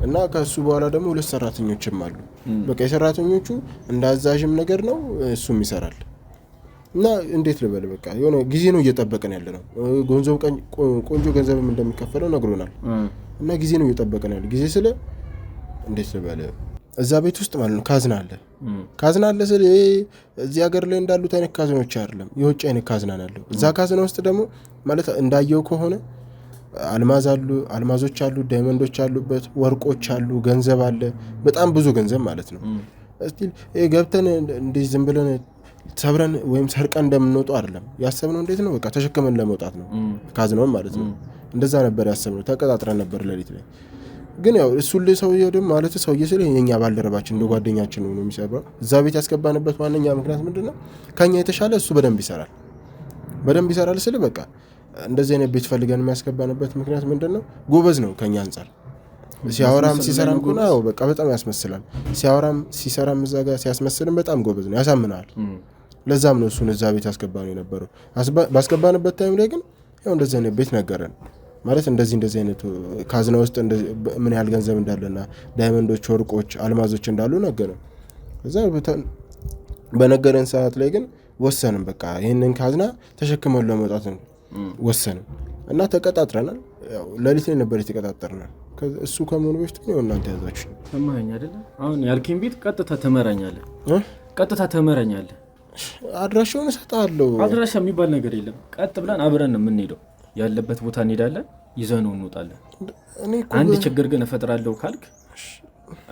እና ከሱ በኋላ ደግሞ 2 ሰራተኞችም አሉ። በቃ የሰራተኞቹ እንዳዛዥም ነገር ነው እሱም ይሰራል። እና እንዴት ልበል በቃ የሆነ ጊዜ ነው እየጠበቀን ያለ ነው። ቆንጆ ገንዘብም እንደሚከፈለው ነግሮናል። እና ጊዜ ነው እየጠበቀን ያለ ጊዜ ስለ እንዴት ልበል እዛ ቤት ውስጥ ማለት ነው ካዝና አለ ስለ እዚህ ሀገር ላይ እንዳሉት አይነት ካዝኖች አይደለም፣ የውጭ አይነት ካዝና አለው። እዛ ካዝና ውስጥ ደግሞ ማለት እንዳየው ከሆነ አልማዞች አሉ፣ ዳይመንዶች አሉበት፣ ወርቆች አሉ፣ ገንዘብ አለ፣ በጣም ብዙ ገንዘብ ማለት ነው። እስቲ ገብተን እንደዚህ ዝም ብለን ሰብረን ወይም ሰርቀን እንደምንወጣው አይደለም ያሰብነው። እንዴት ነው በቃ ተሸክመን ለመውጣት ነው ካዝናውን ማለት ነው። እንደዛ ነበር ያሰብነው። ተቀጣጥረን ነበር ሌሊት ላይ። ግን ያው እሱ ሰውዬው ደግሞ ማለት ሰውዬ ስለ የኛ ባልደረባችን እንደ ጓደኛችን ነው የሚሰራው። እዛ ቤት ያስገባንበት ዋነኛ ምክንያት ምንድነው? ከኛ የተሻለ እሱ በደንብ ይሰራል ስለ በቃ እንደዚህ አይነት ቤት ፈልገን የሚያስገባንበት ምክንያት ምንድነው? ጎበዝ ነው ከኛ አንፃር። ሲያወራም ሲሰራም ነው በቃ በጣም ያስመስላል። ሲሰራም እዛ ጋር ሲያስመስልም በጣም ጎበዝ ነው፣ ያሳምናል። ለዛም ነው እሱን እዛ ቤት ያስገባነው የነበረው። ባስገባንበት ታይም ላይ ግን ያው እንደዚህ አይነት ቤት ነገረን ማለት እንደዚህ አይነት ካዝና ውስጥ ምን ያህል ገንዘብ እንዳለና ዳይመንዶች፣ ወርቆች፣ አልማዞች እንዳሉ ነገረን። እዛ በነገረን ሰዓት ላይ ግን ወሰንም በቃ ይሄንን ካዝና ተሸክመን ለመውጣት ወሰንም እና ተቀጣጥረናል። ያው ሌሊት ላይ ነበር የተቀጣጠርነው። እሱ ከመሆኑ በፊት ነው እናንተ ያዛችሁ። ሰማኸኝ አይደለ? አሁን ያልከኝ ቤት ቀጥታ ተመረኛለህ። አድራሻውን እሰጥሃለሁ። አድራሻ የሚባል ነገር የለም። ቀጥ ብለን አብረን ነው የምንሄደው። ያለበት ቦታ እንሄዳለን፣ ይዘነው እንወጣለን። አንድ ችግር ግን እፈጥራለሁ ካልክ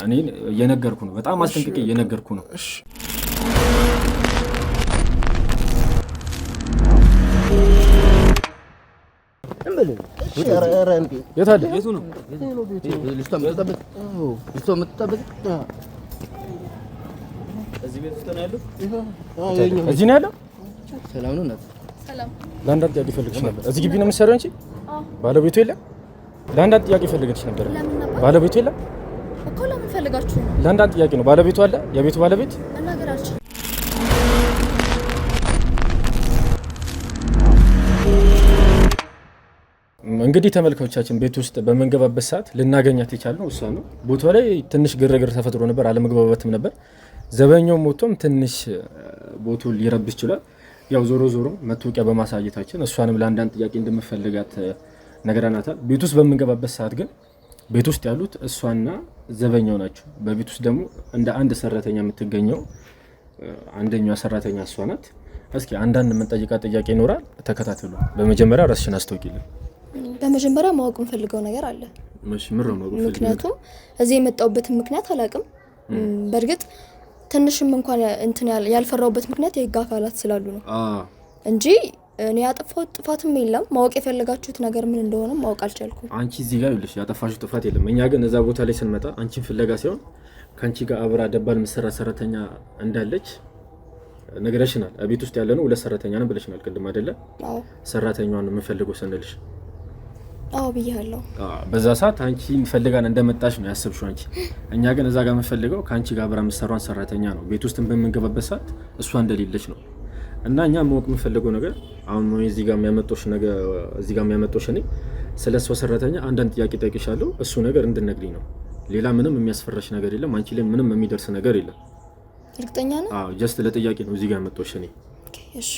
እኔ እየነገርኩ ነው፣ በጣም አስጠንቅቄ እየነገርኩ ነው። እዚህ ነው ያለው። ሰላም ነው እናት። ለአንዳንድ ጥያቄ ፈልግሽ ነበር። እዚህ ግቢ ነው የምትሰሪው አንቺ? ባለቤቱ የለም? ለአንዳንድ ጥያቄ ፈልግሽ ነበር። ባለቤቱ የለም እኮ። ለምን ፈልጋችሁ ነው? ለአንዳንድ ጥያቄ ነው። ባለቤቱ አለ? የቤቱ ባለቤት እናገራችሁ። እንግዲህ ተመልካቾቻችን ቤት ውስጥ በመንገባበት ሰዓት ልናገኛት የቻልነው እሷ ነው። ቦታው ላይ ትንሽ ግርግር ተፈጥሮ ነበር፣ አለመግባባትም ነበር። ዘበኛው ሞቶም ትንሽ ቦታው ሊረብሽ ይችላል። ያው ዞሮ መታወቂያ በማሳየታችን እሷንም ለአንዳንድ ጥያቄ እንደምፈልጋት ነገራናታል። ቤት ውስጥ በምንገባበት ሰዓት ግን ቤት ውስጥ ያሉት እሷና ዘበኛው ናቸው። በቤት ውስጥ ደግሞ እንደ አንድ ሰራተኛ የምትገኘው አንደኛዋ ሰራተኛ እሷ ናት። እስኪ አንዳንድ የምንጠይቃ ጥያቄ ይኖራል፣ ተከታተሉ። በመጀመሪያ ራስሽን አስተዋውቂልን። በመጀመሪያ ማወቅ የምፈልገው ነገር አለ። ምክንያቱም እዚህ የመጣሁበትን ምክንያት አላውቅም። በእርግጥ ትንሽም እንኳን እንትን ያልፈራሁበት ምክንያት የህግ አካላት ስላሉ ነው እንጂ እኔ ያጠፋሁት ጥፋትም የለም። ማወቅ የፈለጋችሁት ነገር ምን እንደሆነ ማወቅ አልቻልኩም። አንቺ እዚህ ጋር ይልሽ ያጠፋሽው ጥፋት የለም። እኛ ግን እዛ ቦታ ላይ ስንመጣ አንቺን ፍለጋ ሲሆን ካንቺ ጋር አብራ ደባል ምሰራ ሰራተኛ እንዳለች ነገርሽናል። ቤት ውስጥ ያለ ነው 2 ሰራተኛ ነን ብለሽናል ቅድም አይደለ? አዎ። ሰራተኛዋን ነው የምፈልገው ስንልሽ አዎ ብያለሁ። በዛ ሰዓት አንቺ ፈልጋን እንደመጣሽ ነው ያሰብሽው አንቺ። እኛ ግን እዛ ጋር የምፈልገው ካንቺ ጋር አብራ ምሰራውን ሰራተኛ ነው። ቤት ውስጥ በምንገባበት ሰዓት እሷ እንደሌለች ነው። እና እኛ ማወቅ የምፈልገው ነገር አሁን ነው እዚህ ጋር የሚያመጣሽ ነገር እዚህ ጋር የሚያመጣሽ እኔ ስለሷ ሰራተኛ አንዳንድ ጥያቄ ጠይቅሻለሁ። እሱ ነገር እንድነግሪኝ ነው። ሌላ ምንም የሚያስፈራሽ ነገር የለም። አንቺ ላይ ምንም የሚደርስ ነገር የለም። እርግጠኛ ነህ? አዎ ጀስት ለጥያቄ ነው እዚህ ጋር ያመጣሽ እኔ። እሺ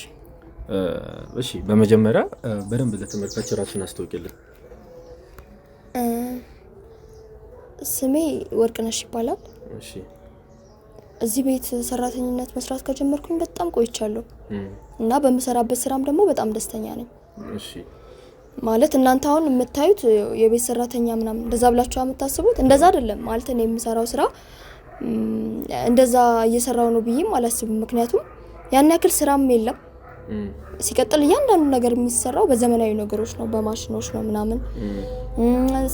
እሺ። በመጀመሪያ በደንብ ለተመልካች ራስሽን አስተዋውቂልን። ስሜ ወርቅነሽ ይባላል። እሺ። እዚህ ቤት ሰራተኝነት መስራት ከጀመርኩኝ በጣም ቆይቻለሁ እና በመሰራበት ስራም ደግሞ በጣም ደስተኛ ነኝ። እሺ። ማለት እናንተ አሁን የምታዩት የቤት ሰራተኛ ምናምን እንደዛ ብላችሁ የምታስቡት እንደዛ አይደለም። ማለት እኔ የምሰራው ስራ እንደዛ እየሰራው ነው ብዬም አላስብም። ምክንያቱም ያን ያክል ስራም የለም። ሲቀጥል እያንዳንዱ ነገር የሚሰራው በዘመናዊ ነገሮች ነው፣ በማሽኖች ነው ምናምን።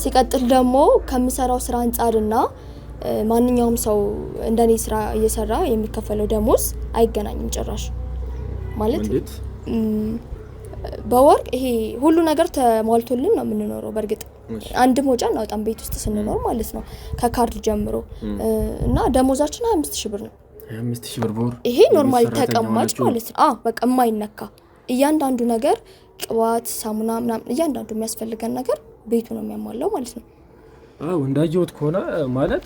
ሲቀጥል ደግሞ ከምሰራው ስራ አንጻርና ማንኛውም ሰው እንደኔ ስራ እየሰራ የሚከፈለው ደሞዝ አይገናኝም ጭራሽ። ማለት በወር ይሄ ሁሉ ነገር ተሟልቶልን ነው የምንኖረው። በእርግጥ አንድ ወጪ እናወጣም ቤት ውስጥ ስንኖር ማለት ነው ከካርድ ጀምሮ እና ደሞዛችን 25,000 ብር ነው። 25,000 ብር በወር። ይሄ ኖርማሊ ተቀማጭ ማለት ነው። በቃ የማይነካ እያንዳንዱ ነገር ቅባት፣ ሳሙና ምናምን እያንዳንዱ የሚያስፈልገን ነገር ቤቱ ነው የሚያሟላው ማለት ነው። እንዳየሁት ከሆነ ማለት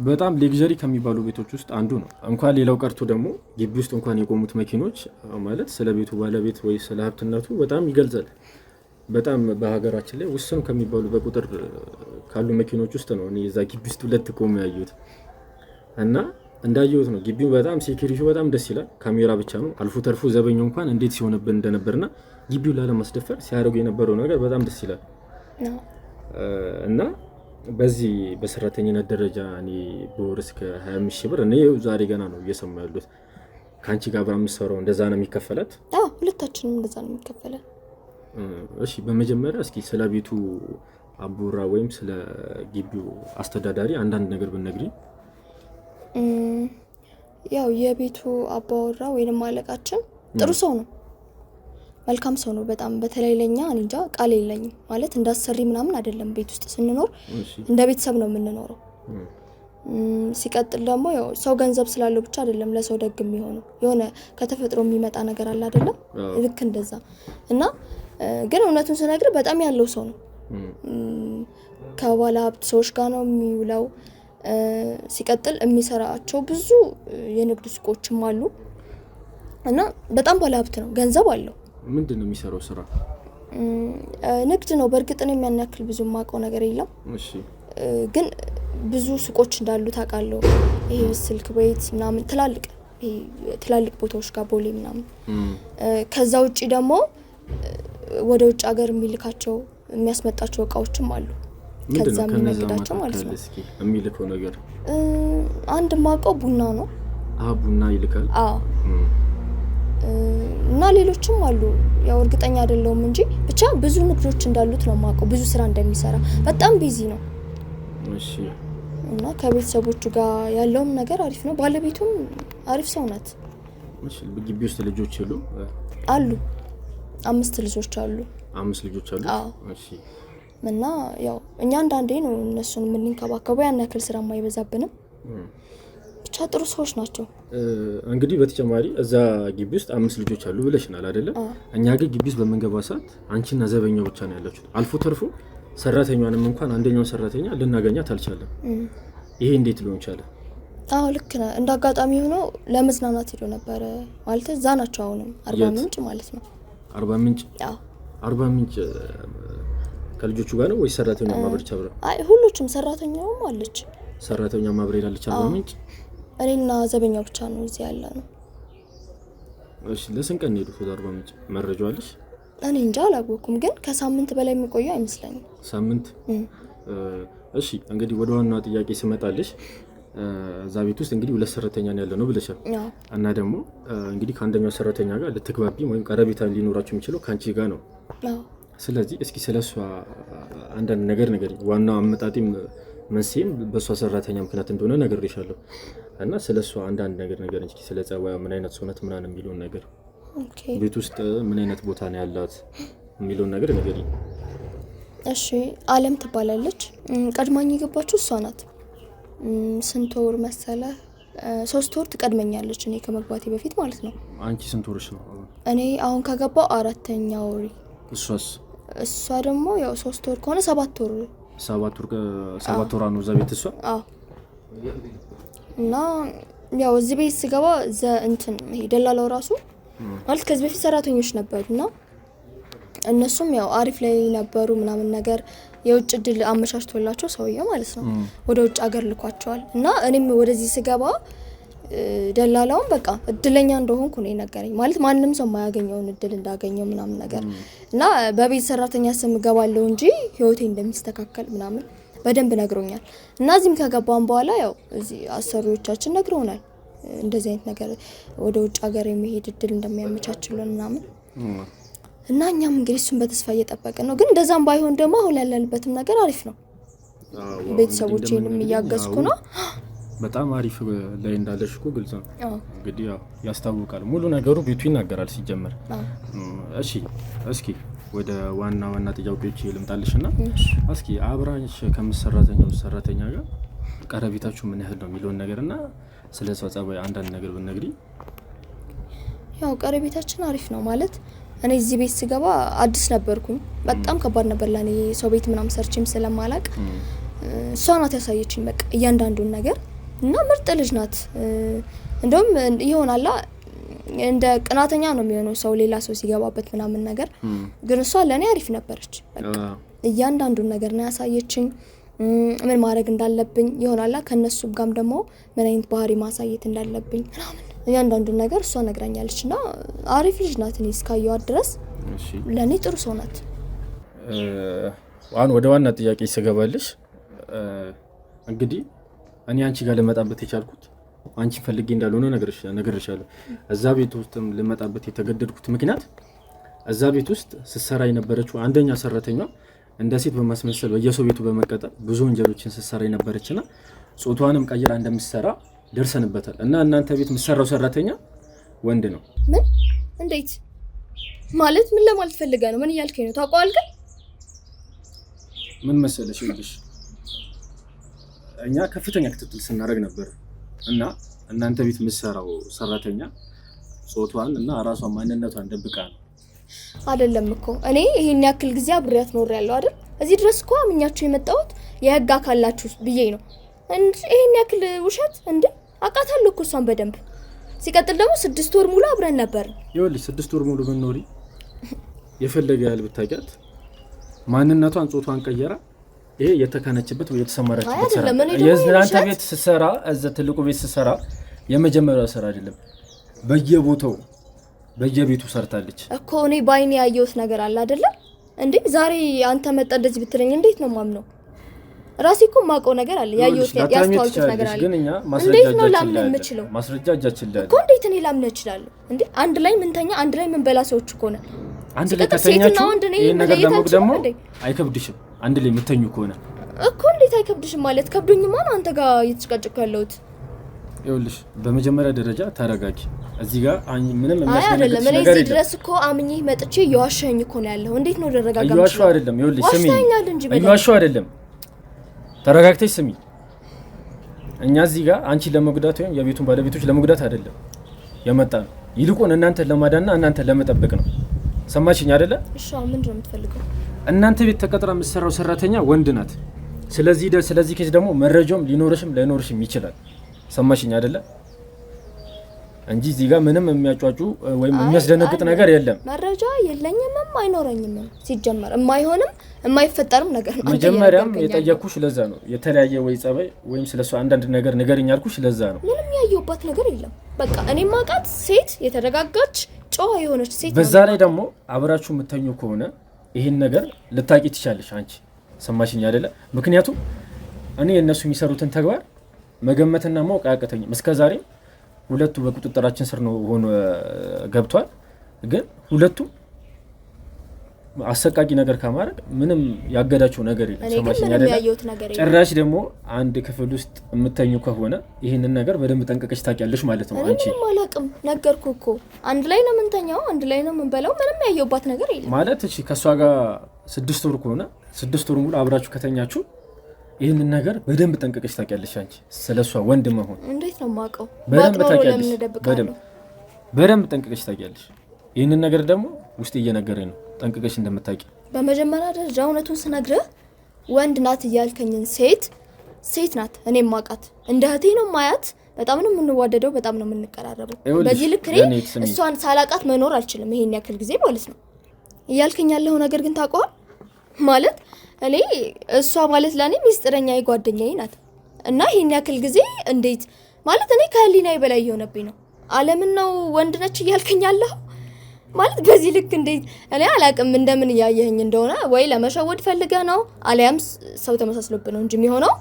በጣም ሌግዠሪ ከሚባሉ ቤቶች ውስጥ አንዱ ነው። እንኳን ሌላው ቀርቶ ደግሞ ግቢ ውስጥ እንኳን የቆሙት መኪኖች ማለት ስለ ቤቱ ባለቤት ወይ ስለ ሀብትነቱ በጣም ይገልጻል። በጣም በሀገራችን ላይ ውስን ከሚባሉ በቁጥር ካሉ መኪኖች ውስጥ ነው እኔ እዛ ግቢ ውስጥ 2 ቆሞ ያየሁት እና እንዳየሁት ነው። ግቢው በጣም ሴኩሪቲው በጣም ደስ ይላል። ካሜራ ብቻ ነው አልፎ ተርፎ ዘበኛው እንኳን እንዴት ሲሆንብን እንደነበርና ግቢው ላለማስደፈር ሲያደርጉ የነበረው ነገር በጣም ደስ ይላል እና በዚህ በሰራተኝነት ደረጃ እኔ በወር እስከ 25,000 ብር እኔ ዛሬ ገና ነው እየሰማሁ ያሉት። ካንቺ ጋር አብራ የምትሰራው እንደዛ ነው የሚከፈላት? ሁለታችንም እንደዛ ነው የሚከፈለን። እሺ በመጀመሪያ እስኪ ስለ ቤቱ አቡራ ወይም ስለ ግቢው አስተዳዳሪ አንዳንድ ነገር ብትነግሪኝ። ያው የቤቱ አባወራ ወይንም አለቃችን ጥሩ ሰው ነው፣ መልካም ሰው ነው በጣም። በተለይ ለኛ እንጃ ቃል የለኝም። ማለት እንዳሰሪ ምናምን አይደለም፣ ቤት ውስጥ ስንኖር እንደ ቤተሰብ ነው የምንኖረው። ሲቀጥል ደግሞ ያው ሰው ገንዘብ ስላለው ብቻ አይደለም ለሰው ደግ የሚሆነው፣ የሆነ ከተፈጥሮ የሚመጣ ነገር አለ አይደለም? ልክ እንደዛ እና ግን እውነቱን ስነግር በጣም ያለው ሰው ነው። ከባለ ሀብት ሰዎች ጋር ነው የሚውለው። ሲቀጥል የሚሰራቸው ብዙ የንግድ ሱቆችም አሉ እና በጣም ባለ ሀብት ነው፣ ገንዘብ አለው። ምንድን ነው የሚሰራው ስራ? ንግድ ነው። በእርግጥ ነው የሚያናክል ብዙ የማውቀው ነገር የለም። እሺ። ግን ብዙ ሱቆች እንዳሉ ታውቃለሁ። ይሄ ስልክ ቤት ምናምን ትላልቅ ቦታዎች ጋር ቦሌ ምናምን። ከዛ ውጪ ደግሞ ወደ ውጭ ሀገር የሚልካቸው የሚያስመጣቸው እቃዎችም አሉ። ከዛ የሚነግዳቸው ማለት ነው። እስኪ የሚልከው ነገር አንድ የማውቀው ቡና ነው። ቡና ይልካል? እና ሌሎችም አሉ። ያው እርግጠኛ አይደለሁም እንጂ ብቻ ብዙ ንግዶች እንዳሉት ነው የማውቀው። ብዙ ስራ እንደሚሰራ በጣም ቢዚ ነው። እሺ። እና ከቤተሰቦቹ ጋር ያለውም ነገር አሪፍ ነው። ባለቤቱም አሪፍ ሰው ናት። እሺ። በግቢ ውስጥ ልጆች አሉ? 5 ልጆች አሉ። 5 ልጆች አሉ? እሺ። እና ያው እኛ አንዳንዴ ነው እነሱን የምንንከባከበው፣ ያን ያክል ስራ የማይበዛብንም። ብቻ ጥሩ ሰዎች ናቸው። እንግዲህ በተጨማሪ እዛ ግቢ ውስጥ 5 ልጆች አሉ ብለሽናል አይደለ? እኛ ግን ግቢ ውስጥ በመንገባ ሰዓት አንቺና ዘበኛው ብቻ ነው ያላችሁት። አልፎ ተርፎ ሰራተኛዋንም እንኳን አንደኛውን ሰራተኛ ልናገኛት አልቻለም። ይሄ እንዴት ሊሆን ቻለ? አዎ ልክ ነህ። እንደ አጋጣሚ ሆኖ ለመዝናናት ሄዶ ነበር ማለት እዛ ናቸው። አሁንም አርባ ምንጭ ማለት ነው። አርባ ምንጭ? አዎ አርባ ምንጭ ከልጆቹ ጋር ነው ወይስ ሰራተኛ ማብረቻ ብራ? አይ ሁሉም ሰራተኛውም አለች። ሰራተኛ ማብረቻ አለች አርባ ምንጭ? እኔና ዘበኛው ብቻ ነው እዚህ ያለ ነው። እሺ ለስንት ቀን ሄዱ ወደ አርባ ምንጭ? መረጃው አለሽ? እኔ እንጃ አላወኩም፣ ግን ከሳምንት በላይ የሚቆየው አይመስለኝም። ሳምንት? እሺ እንግዲህ ወደ ዋናው ጥያቄ ስመጣልሽ እዛ ቤት ውስጥ እንግዲህ ሁለት ሰራተኛ ነው ያለው ነው ብለሻል። እና ደግሞ እንግዲህ ከአንደኛው ሰራተኛ ጋር ልትግባቢ ወይም ቀረቤታ ሊኖራችሁ የሚችለው ካንቺ ጋር ነው። ስለዚህ እስኪ ስለሷ አንዳንድ ነገር ንገሪኝ። ዋናው አመጣጤም መንስኤም በሷ ሰራተኛ ምክንያት እንደሆነ ነግሬሻለሁ። እና ስለሷ አንዳንድ ነገር ንገሪኝ እስኪ። ስለ ጸባዩ ምን አይነት ሰው ናት ምናምን የሚለውን ነገር፣ ቤት ውስጥ ምን አይነት ቦታ ነው ያላት የሚለውን ነገር ንገሪኝ። እሺ አለም ትባላለች። ቀድማኝ የገባችው እሷ ናት። ስንት ወር መሰለ? 3 ወር ትቀድመኛለች እኔ ከመግባቴ በፊት ማለት ነው። አንቺ ስንት ወርሽ ነው? እኔ አሁን ከገባው 4ኛ ወሬ። እሷ ደግሞ ያው 3 ወር ከሆነ 7 ወር 7 ወር ነው እዛ ቤት እሷ። አዎ እና ያው እዚህ ቤት ስገባ እንትን ደላላው ራሱ ማለት ከዚህ በፊት ሰራተኞች ነበሩና እነሱም ያው አሪፍ ላይ ነበሩ ምናምን ነገር የውጭ እድል አመቻችቶላቸው ሰውዬው ማለት ነው ወደ ውጭ ሀገር ልኳቸዋል። እና እኔም ወደዚህ ስገባ ደላላውን በቃ እድለኛ እንደሆንኩ ነው የነገረኝ። ማለት ማንም ሰው የማያገኘውን እድል እንዳገኘው ምናምን ነገር እና በቤት ሰራተኛ ስም ገባለሁ እንጂ ህይወቴ እንደሚስተካከል ምናምን በደንብ ነግሮኛል። እና እዚህም ከገባን በኋላ ያው እዚህ አሰሪዎቻችን ነግረውናል እንደዚህ አይነት ነገር ወደ ውጭ ሀገር የሚሄድ እድል እንደሚያመቻችልን ምናምን። እና እኛም እንግዲህ እሱን በተስፋ እየጠበቅን ነው። ግን እንደዛም ባይሆን ደግሞ አሁን ያለንበትም ነገር አሪፍ ነው። ቤተሰቦቼንም እያገዝኩ ነው። በጣም አሪፍ ላይ እንዳለሽ እኮ ግልጽ ነው። እንግዲህ ያው ያስታውቃል፣ ሙሉ ነገሩ ቤቱ ይናገራል ሲጀመር። እሺ እስኪ ወደ ዋና ጥያቄዎች ልምጣልሽና እስኪ አብራሽ ከምትሰራተኛው ሰራተኛ ጋር ቀረቤታችሁ ምን ያህል ነው የሚለውን ነገርና ስለሷ ጸባይ አንዳንድ ነገር ብትነግሪኝ። ያው ቀረቤታችን አሪፍ ነው ማለት እኔ እዚህ ቤት ስገባ አዲስ ነበርኩኝ። በጣም ከባድ ነበር ለኔ ሰው ቤት ምናምን ሰርችም ስለማላቅ እሷ ናት ያሳየችኝ በቃ እያንዳንዱን ነገር። እና ምርጥ ልጅ ናት። እንደውም ይሆናል እንደ ቅናተኛ ነው የሚሆነው ሰው ሌላ ሰው ሲገባበት ምናምን ነገር፣ ግን እሷ ለኔ አሪፍ ነበረች። በቃ እያንዳንዱን ነገር ነው ያሳየችኝ፣ ምን ማድረግ እንዳለብኝ ይሆናል ከነሱ ጋርም ደግሞ ምን አይነት ባህሪ ማሳየት እንዳለብኝ ምናምን እያንዳንዱ ነገር እሷ ነግራኛለች። እና አሪፍ ልጅ ናት። እኔ እስካየኋት ድረስ ለኔ ጥሩ ሰው ናት። ወደ ዋና ጥያቄ ስገባልሽ እንግዲህ እኔ አንቺ ጋር ልመጣበት የቻልኩት አንቺ ፈልጌ እንዳልሆነ ነግሬሻለሁ። እዛ ቤት ውስጥም ልመጣበት የተገደድኩት ምክንያት እዛ ቤት ውስጥ ስትሰራ የነበረችው አንደኛ ሰራተኛ እንደ ሴት በማስመሰል በየሰው ቤቱ በመቀጠል ብዙ ወንጀሎችን ስትሰራ የነበረችና ጾታዋንም ቀይራ እንደምትሰራ ደርሰንበታል። እና እናንተ ቤት የምትሰራው ሰራተኛ ወንድ ነው። ምን? እንዴት ማለት? ምን ለማለት ፈልገህ ነው? ምን እያልከኝ ነው? ታውቀዋለህ? ምን መሰለሽ ይልሽ እኛ ከፍተኛ ክትትል ስናደርግ ነበር እና እናንተ ቤት የምትሰራው ሰራተኛ ጾታዋን እና ራሷን ማንነቷን ደብቃ ነው። አይደለም እኮ እኔ ይሄን ያክል ጊዜ አብሬያት ኖሬያለሁ አይደል? እዚህ ድረስ እኮ አምኛችሁ የመጣሁት የህግ አካላችሁ ብዬ ነው እንዴ? ይሄን ያክል ውሸት እንዴ? አውቃታለሁ እኮ እሷን በደንብ። ሲቀጥል ደግሞ 6 ወር ሙሉ አብረን ነበር። ይኸውልሽ 6 ወር ሙሉ ብንኖሪ የፈለገ ያህል ብታውቂያት ማንነቷን ጾታዋን ቀየራ ይሄ የተካነችበት ወይ የተሰማራችበት ስራ የዝናንተ ቤት ስትሰራ እዛ ትልቁ ቤት ስትሰራ የመጀመሪያው ስራ አይደለም። በየቦታው በየቤቱ ሰርታለች እኮ። እኔ ባይኔ ያየሁት ነገር አለ አይደለ እንዴ? ዛሬ አንተ መጣ እንደዚህ ብትለኝ እንዴት ነው ማምነው? ራሴ እኮ ማውቀው ነገር አለ፣ ያየሁት ያስተዋልኩት ነገር አለ። ግን እኛ እንዴት ነው ላምን የምችለው? ማስረጃ እጃችን ላይ እኮ እንዴት እኔ ላምን እችላለሁ እንዴ? አንድ ላይ ምንተኛ አንድ ላይ ምን በላ ሰዎች እኮ ነን። አንድ ላይ ከተኛችሁ ይሄን ነገር ደግሞ አይከብድሽም? አንድ ላይ የምተኙ ከሆነ እኮ እንዴት አይከብድሽም? ማለት ከብዶኝማ ነው አንተ ጋር እየተጨቃጨኩ ያለሁት። ይኸውልሽ በመጀመሪያ ደረጃ ተረጋጊ። እዚህ ጋር ምንም የሚያስፈልግ ነገር የለም። እዚህ ድረስ እኮ አምኜ መጥቼ የዋሸኝ እኮ ነው ያለው። እንዴት ነው ደረጋጋም? እየዋሸሁ አይደለም። ይኸውልሽ ስሚ፣ እየዋሸሁ አይደለም። ተረጋግተሽ ስሚ። እኛ እዚህ ጋር አንቺ ለመጉዳት ወይም የቤቱን ባለቤቶች ለመጉዳት አይደለም የመጣ ነው። ይልቁን እናንተ ለማዳንና እናንተ ለመጠበቅ ነው። ሰማችኝ አይደለ? እሺ ምንድን ነው የምትፈልገው? እናንተ ቤት ተቀጥራ የምትሰራው ሰራተኛ ወንድ ናት። ስለዚህ ኬስ ደግሞ መረጃውም ሊኖርሽም ላይኖርሽም ይችላል። ሰማሽኝ አይደለ? እንጂ እዚህ ጋር ምንም የሚያጫጩ ወይም የሚያስደነግጥ ነገር የለም። መረጃ የለኝም አይኖረኝም። ሲጀመር የማይሆንም የማይፈጠርም ነገር ነው። መጀመሪያም የጠየኩሽ ለዛ ነው። የተለያየ ወይ ጸባይ ወይም ስለሷ አንዳንድ ነገር ንገሪኝ ያልኩሽ ለዛ ነው። ምንም ያየሁባት ነገር የለም። በቃ እኔ ማውቃት ሴት የተረጋጋች ጨዋ የሆነች ሴት። በዛ ላይ ደግሞ አብራችሁ የምተኙ ከሆነ ይሄን ነገር ልታቂ ትችላለሽ አንቺ። ሰማሽኝ አይደለ? ምክንያቱም እኔ እነሱ የሚሰሩትን ተግባር መገመትና ማወቅ አያቅተኝም እስከዛሬ ሁለቱ በቁጥጥራችን ስር ነው ሆኖ ገብቷል። ግን ሁለቱ አሰቃቂ ነገር ከማድረግ ምንም ያገዳቸው ነገር የለም። ሰማሽኝ አይደለ? ጭራሽ ደግሞ አንድ ክፍል ውስጥ የምተኙ ከሆነ ይህንን ነገር በደንብ ጠንቀቀሽ ታውቂያለሽ ማለት ነው። አንቺ ምንም አላውቅም፣ ነገርኩህ እኮ አንድ ላይ ነው የምንተኛው፣ አንድ ላይ ነው የምንበላው። ምንም ያየሁባት ነገር የለም ማለት እሺ። ከሷ ጋር 6 ወር ከሆነ 6 ወር ሙሉ አብራችሁ ከተኛችሁ ይህንን ነገር በደንብ ጠንቀቀሽ ታውቂያለሽ አንቺ ስለሷ ወንድ መሆን። እንዴት ነው የማውቀው? በደንብ ታውቂያለሽ፣ በደንብ ጠንቀቀሽ ታውቂያለሽ። ይህንን ነገር ደግሞ ውስጥ እየነገረኝ ነው ጠንቀቀሽ እንደምታውቂ። በመጀመሪያ ደረጃ እውነቱን ስነግርህ ወንድ ናት እያልከኝን ሴት ናት። እኔ ማውቃት እንደ እህቴ ነው ማያት። በጣም ነው የምንዋደደው፣ በጣም ነው የምንቀራረበው። በዚህ ልክ እሷን ሳላቃት መኖር አልችልም ይሄን ያክል ጊዜ ማለት ነው። እያልከኝ ያለው ነገር ግን ታውቀዋል ማለት እኔ እሷ ማለት ለኔ ሚስጥረኛዬ ጓደኛዬ ናት እና ይሄን ያክል ጊዜ እንዴት ማለት እኔ ከህሊናዬ በላይ የሆነብኝ ነው። ዓለምን ነው ወንድ ነች እያልከኝ ያለው ማለት በዚህ ልክ እንዴት? እኔ አላቅም እንደምን እያየኸኝ እንደሆነ ወይ ለመሸወድ ፈልገህ ነው አሊያም ሰው ተመሳስሎብህ ነው እንጂ የሚሆነው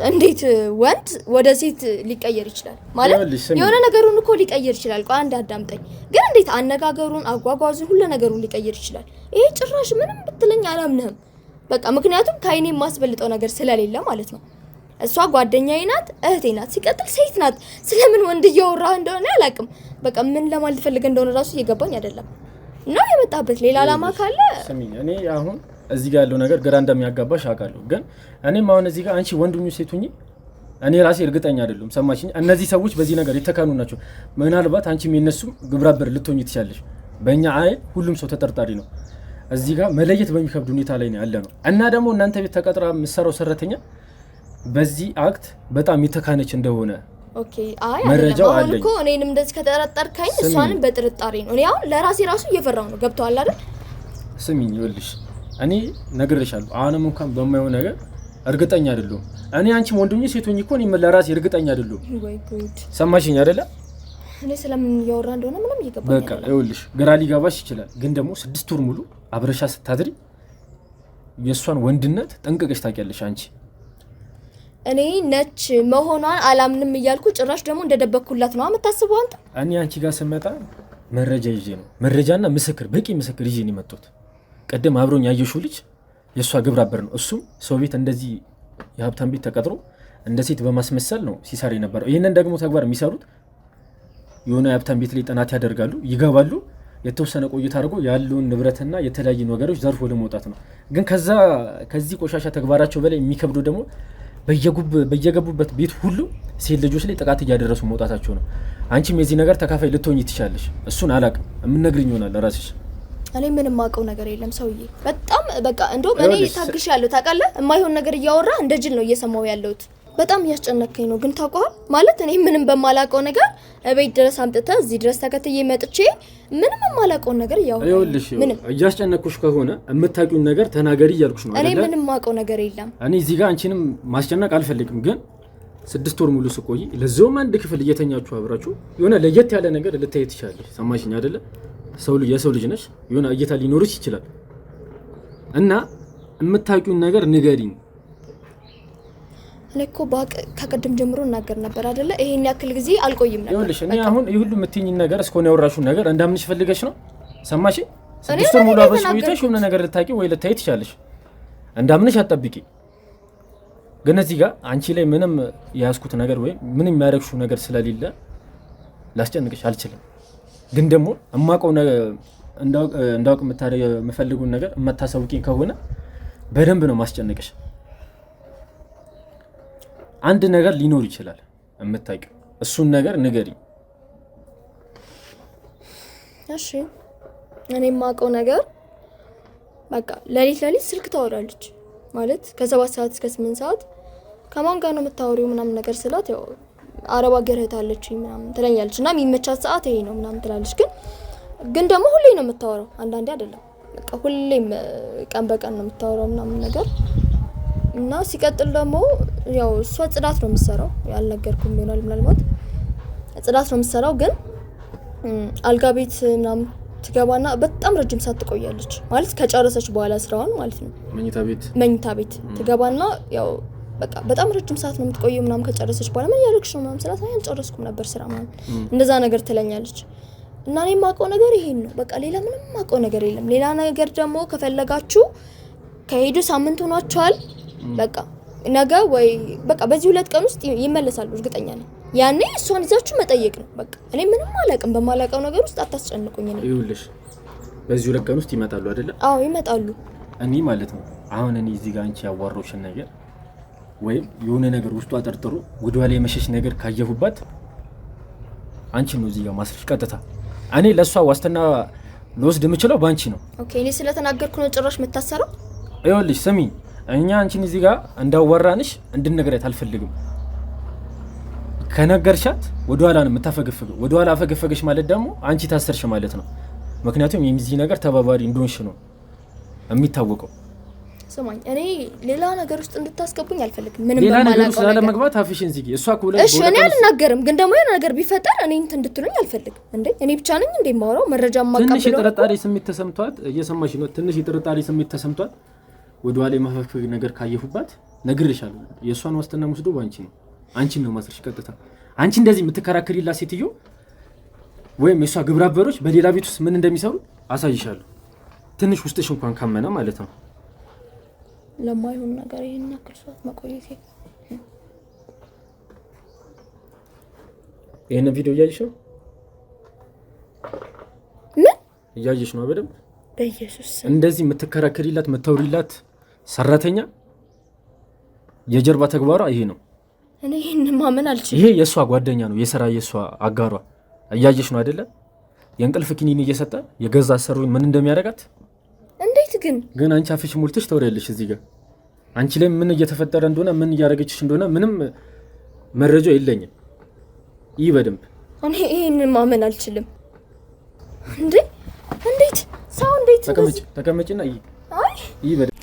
እንዴት ወንድ ወደ ሴት ሊቀየር ይችላል? ማለት የሆነ ነገሩን እኮ ሊቀየር ይችላል። ቆይ አንድ አዳምጠኝ። ግን እንዴት አነጋገሩን፣ አጓጓዙን፣ ሁሉ ነገሩን ሊቀየር ይችላል? ይሄ ጭራሽ ምንም ብትለኝ አላምንህም። በቃ ምክንያቱም ከአይኔ የማስበልጠው ነገር ስለሌለ ማለት ነው። እሷ ጓደኛዬ ናት፣ እህቴ ናት፣ ሲቀጥል ሴት ናት። ስለምን ወንድ እያወራህ እንደሆነ አላውቅም። በቃ ምን ለማለት ፈልገህ እንደሆነ ራሱ እየገባኝ አይደለም። እና የመጣበት ሌላ አላማ ካለ ስሚኝ። እኔ አሁን እዚህ ጋር ያለው ነገር ግራ እንደሚያጋባሽ አውቃለሁ። ግን እኔም አሁን እዚህ ጋር አንቺ ወንዱኝ ሴቱኝ እኔ ራሴ እርግጠኛ አይደለም። ሰማሽኝ? እነዚህ ሰዎች በዚህ ነገር የተካኑ ናቸው። ምናልባት አንቺም የነሱም ግብረአበር ልትሆኚ ትችያለሽ። በእኛ አይን ሁሉም ሰው ተጠርጣሪ ነው። እዚህ ጋር መለየት በሚከብድ ሁኔታ ላይ ነው ያለ ነው። እና ደግሞ እናንተ ቤት ተቀጥራ የምትሰራው ሰራተኛ በዚህ አክት በጣም የተካነች እንደሆነ ኦኬ። አይ መረጃው አለኝ እኮ እኔንም እንደዚህ ከተጠረጠርከኝ እሷንም በጥርጣሬ ነው። እኔ አሁን ለራሴ ራሱ እየፈራው ነው። ገብቷል አይደል? ስሚኝ ይኸውልሽ እኔ ነግሬሻለሁ። አሁንም እንኳን በማየው ነገር እርግጠኛ አይደለሁም። እኔ አንቺም ወንድምዬ ሴቶኝ እኮ እኔ ለራሴ እርግጠኛ አይደለሁም። ወይ ጉድ! ሰማሽኝ አይደለ? እኔ ስለምን እያወራ እንደሆነ ምንም እየገባኝ በቃ ይኸውልሽ ግራ ሊገባሽ ይችላል። ግን ደግሞ 6 ወር ሙሉ አብረሻ ስታድሪ የእሷን ወንድነት ጠንቅቀሽ ታውቂያለሽ አንቺ። እኔ ነች መሆኗን አላምንም እያልኩ ጭራሽ ደግሞ እንደደበኩላት ነው የምታስበው አንተ። እኔ አንቺ ጋር ስመጣ መረጃ ይዤ ነው፣ መረጃና ምስክር፣ በቂ ምስክር ይዤ ነው የመጣሁት። ቀደም አብሮኝ ያየሽው ልጅ የእሷ ግብረአበር ነው። እሱም ሰው ቤት እንደዚህ የሀብታም ቤት ተቀጥሮ እንደ ሴት በማስመሰል ነው ሲሰራ የነበረው። ይህንን ደግሞ ተግባር የሚሰሩት የሆነ የሀብታም ቤት ላይ ጥናት ያደርጋሉ፣ ይገባሉ፣ የተወሰነ ቆይታ አድርጎ ያለውን ንብረትና የተለያዩ ነገሮች ዘርፎ ለመውጣት ነው። ግን ከዚህ ቆሻሻ ተግባራቸው በላይ የሚከብደው ደግሞ በየገቡበት ቤት ሁሉ ሴት ልጆች ላይ ጥቃት እያደረሱ መውጣታቸው ነው። አንቺም የዚህ ነገር ተካፋይ ልትሆኚ ትችያለሽ። እሱን አላውቅም፣ የምነግርኝ ይሆናል ለራስሽ። እኔ ምንም አውቀው ነገር የለም ሰውዬ። በጣም በቃ እንደውም እኔ ታግሻለሁ። ታውቃለህ፣ የማይሆን ነገር እያወራ እንደ ጅል ነው እየሰማው ያለሁት። በጣም እያስጨነከኝ ነው። ግን ታውቀዋል ማለት እኔ ምንም በማላውቀው ነገር እቤት ድረስ አምጥተህ እዚህ ድረስ ተከትዬ መጥቼ ምንም የማላውቀውን ነገር እያወራ ይኸውልሽ፣ እያስጨነኩሽ ከሆነ የምታውቂውን ነገር ተናገሪ እያልኩሽ ነው አይደል? እኔ ምንም የማውቀው ነገር የለም። እኔ እዚህ ጋር አንቺንም ማስጨነቅ አልፈልግም። ግን 6 ወር ሙሉ ስቆይ ለዛውም አንድ ክፍል እየተኛችሁ አብራችሁ የሆነ ለየት ያለ ነገር ልታይ ትችላለሽ። ሰማሽኝ አይደለ? የሰው ልጅ ነሽ፣ የሆነ እይታ ሊኖርሽ ይችላል። እና የምታውቂውን ነገር ንገሪኝ። እኔ እኮ ባቅ ከቀደም ጀምሮ እናገር ነበር አይደለ? ይሄን ያክል ጊዜ አልቆይም ነበር። ይኸውልሽ እኔ አሁን ይሁሉ የምትይኝን ነገር እስከሆነ ያወራሽውን ነገር እንዳምንሽ ፈልገሽ ነው። ሰማሽ? 6 ወር ሙሉ አብረሽ ቆይተሽ የሆነ ነገር ልታቂ ወይ ልታይ ትችላለሽ። እንዳምንሽ አትጠብቂ። ግን እዚህ ጋር አንቺ ላይ ምንም ያስኩት ነገር ወይ ምንም የሚያደርግሽው ነገር ስለሌለ ላስጨንቅሽ አልችልም። ግን ደግሞ እማቀው እንዳውቅ የምፈልጉን ነገር የምታሳውቂኝ ከሆነ በደንብ ነው ማስጨንቅሽ። አንድ ነገር ሊኖር ይችላል የምታውቂው፣ እሱን ነገር ንገሪኝ። እሺ እኔ የማውቀው ነገር በቃ ለሊት ስልክ ታወራለች ማለት ከ7 ሰዓት እስከ 8 ሰዓት ከማን ጋር ነው የምታወሪው ምናምን ነገር ስላት ያው አረብ ሀገር እህት አለችኝ ምናምን ትለኛለች እና የሚመቻት ሰዓት ይሄ ነው ምናምን ትላለች። ግን ደግሞ ሁሌ ነው የምታወራው፣ አንዳንዴ አይደለም። በቃ ሁሌም ቀን በቀን ነው የምታወራው ምናምን ነገር እና ሲቀጥል ደግሞ ያው እሷ ጽዳት ነው የምትሰራው፣ ያልነገርኩም ይሆናል ምናልባት ጽዳት ነው የምትሰራው። ግን አልጋ ቤት ምናምን ትገባና በጣም ረጅም ሰዓት ትቆያለች ማለት ከጨረሰች በኋላ ስራውን ማለት ነው። መኝታ ቤት ትገባና ያው በቃ በጣም ረጅም ሰዓት ነው የምትቆየው ምናምን ከጨረሰች በኋላ ምን ያደርግሽ ነው ምናምን ስላት አልጨረስኩም ነበር ስራ ምናምን እንደዛ ነገር ትለኛለች። እና እኔ የማውቀው ነገር ይሄን ነው በቃ ሌላ ምንም የማውቀው ነገር የለም። ሌላ ነገር ደግሞ ከፈለጋችሁ ከሄዱ ሳምንት ሆኗቸዋል በቃ ነገ ወይ በቃ በዚህ 2 ቀን ውስጥ ይመለሳሉ እርግጠኛ ነኝ። ያኔ እሷን ይዛችሁ መጠየቅ ነው በቃ። እኔ ምንም አላውቅም፣ በማላውቀው ነገር ውስጥ አታስጨንቁኝ። እኔ ይኸውልሽ በዚህ 2 ቀን ውስጥ ይመጣሉ አይደለ? አዎ ይመጣሉ። እኔ ማለት ነው አሁን እኔ እዚህ ጋር አንቺ ያዋራውሽን ነገር ወይም የሆነ ነገር ውስጡ አጠርጥሩ ወደኋላ የመሸሽ ነገር ካየሁባት አንቺ ነው እዚህ ጋር ማስረሽ ቀጥታ። እኔ ለሷ ዋስትና ልወስድ የምችለው ባንቺ ነው። ኦኬ እኔ ስለተናገርኩ ነው ጭራሽ የምታሰረው? ይኸውልሽ ስሚ፣ እኛ አንቺን እዚህ ጋር እንዳወራንሽ እንድንነግራት አልፈልግም። ከነገርሻት ወደኋላ ነው የምታፈገፍገው። ወደኋላ አፈገፈገሽ ማለት ደግሞ አንቺ ታሰርሽ ማለት ነው። ምክንያቱም የዚህ ነገር ተባባሪ እንደሆንሽ ነው የሚታወቀው። ስማኝ፣ እኔ ሌላ ነገር ውስጥ እንድታስገቡኝ አልፈልግም። ምንም ሌላ ነገር በማላውቀው ውስጥ ላለመግባት አፍሽን ዝጊ። እሷ ኮለ እሺ፣ እኔ አልናገርም፣ ግን ደግሞ የሆነ ነገር ቢፈጠር እኔ እንትን እንድትሉኝ አልፈልግም። እንዴ እኔ ብቻ ነኝ እንዴ የማወራው? መረጃ ማቀበለው ትንሽ የጥርጣሬ ስሜት ተሰምቷት እየሰማሽ ነው። ትንሽ የጥርጣሬ ስሜት ተሰምቷት ወደኋላ የማፈግፈግ ነገር ካየሁባት ነግሬሻለሁ። የእሷን ዋስትና ወስዶ ባንቺ ነው። አንቺን ነው ማስረሽ ቀጥታ። አንቺ እንደዚህ የምትከራከሪላት ሴትዮ ወይም የእሷ ግብረ አበሮች በሌላ ቤት ውስጥ ምን እንደሚሰሩ አሳይሻለሁ። ትንሽ ውስጥሽ እንኳን ካመነ ማለት ነው። ለማይሆን ነገር ይሄን ያክል ሰዓት መቆየት ይሄን ቪዲዮ እያየሽ ነው? ምን እያየሽ ነው? በደንብ በኢየሱስ እንደዚህ የምትከራከሪላት የምታወሪላት ሰራተኛ የጀርባ ተግባሯ ይሄ ነው። እኔ ይሄን ማመን አልችልም። ይሄ የሷ ጓደኛ ነው፣ የሥራ የሷ አጋሯ። እያየሽ ነው አይደለ? የእንቅልፍ ኪኒን እየሰጠ የገዛ ሰሩን ምን እንደሚያደርጋት። እንዴት ግን አንቺ አፍሽ ሞልተሽ ተወሪያለሽ እዚህ ጋር። አንቺ ላይ ምን እየተፈጠረ እንደሆነ ምን እያደረገችሽ እንደሆነ ምንም መረጃ የለኝም። ይህ በደንብ እኔ ይሄን ማመን አልችልም። እንዴት ሰው እንዴት ተቀመጭና ይህ በደንብ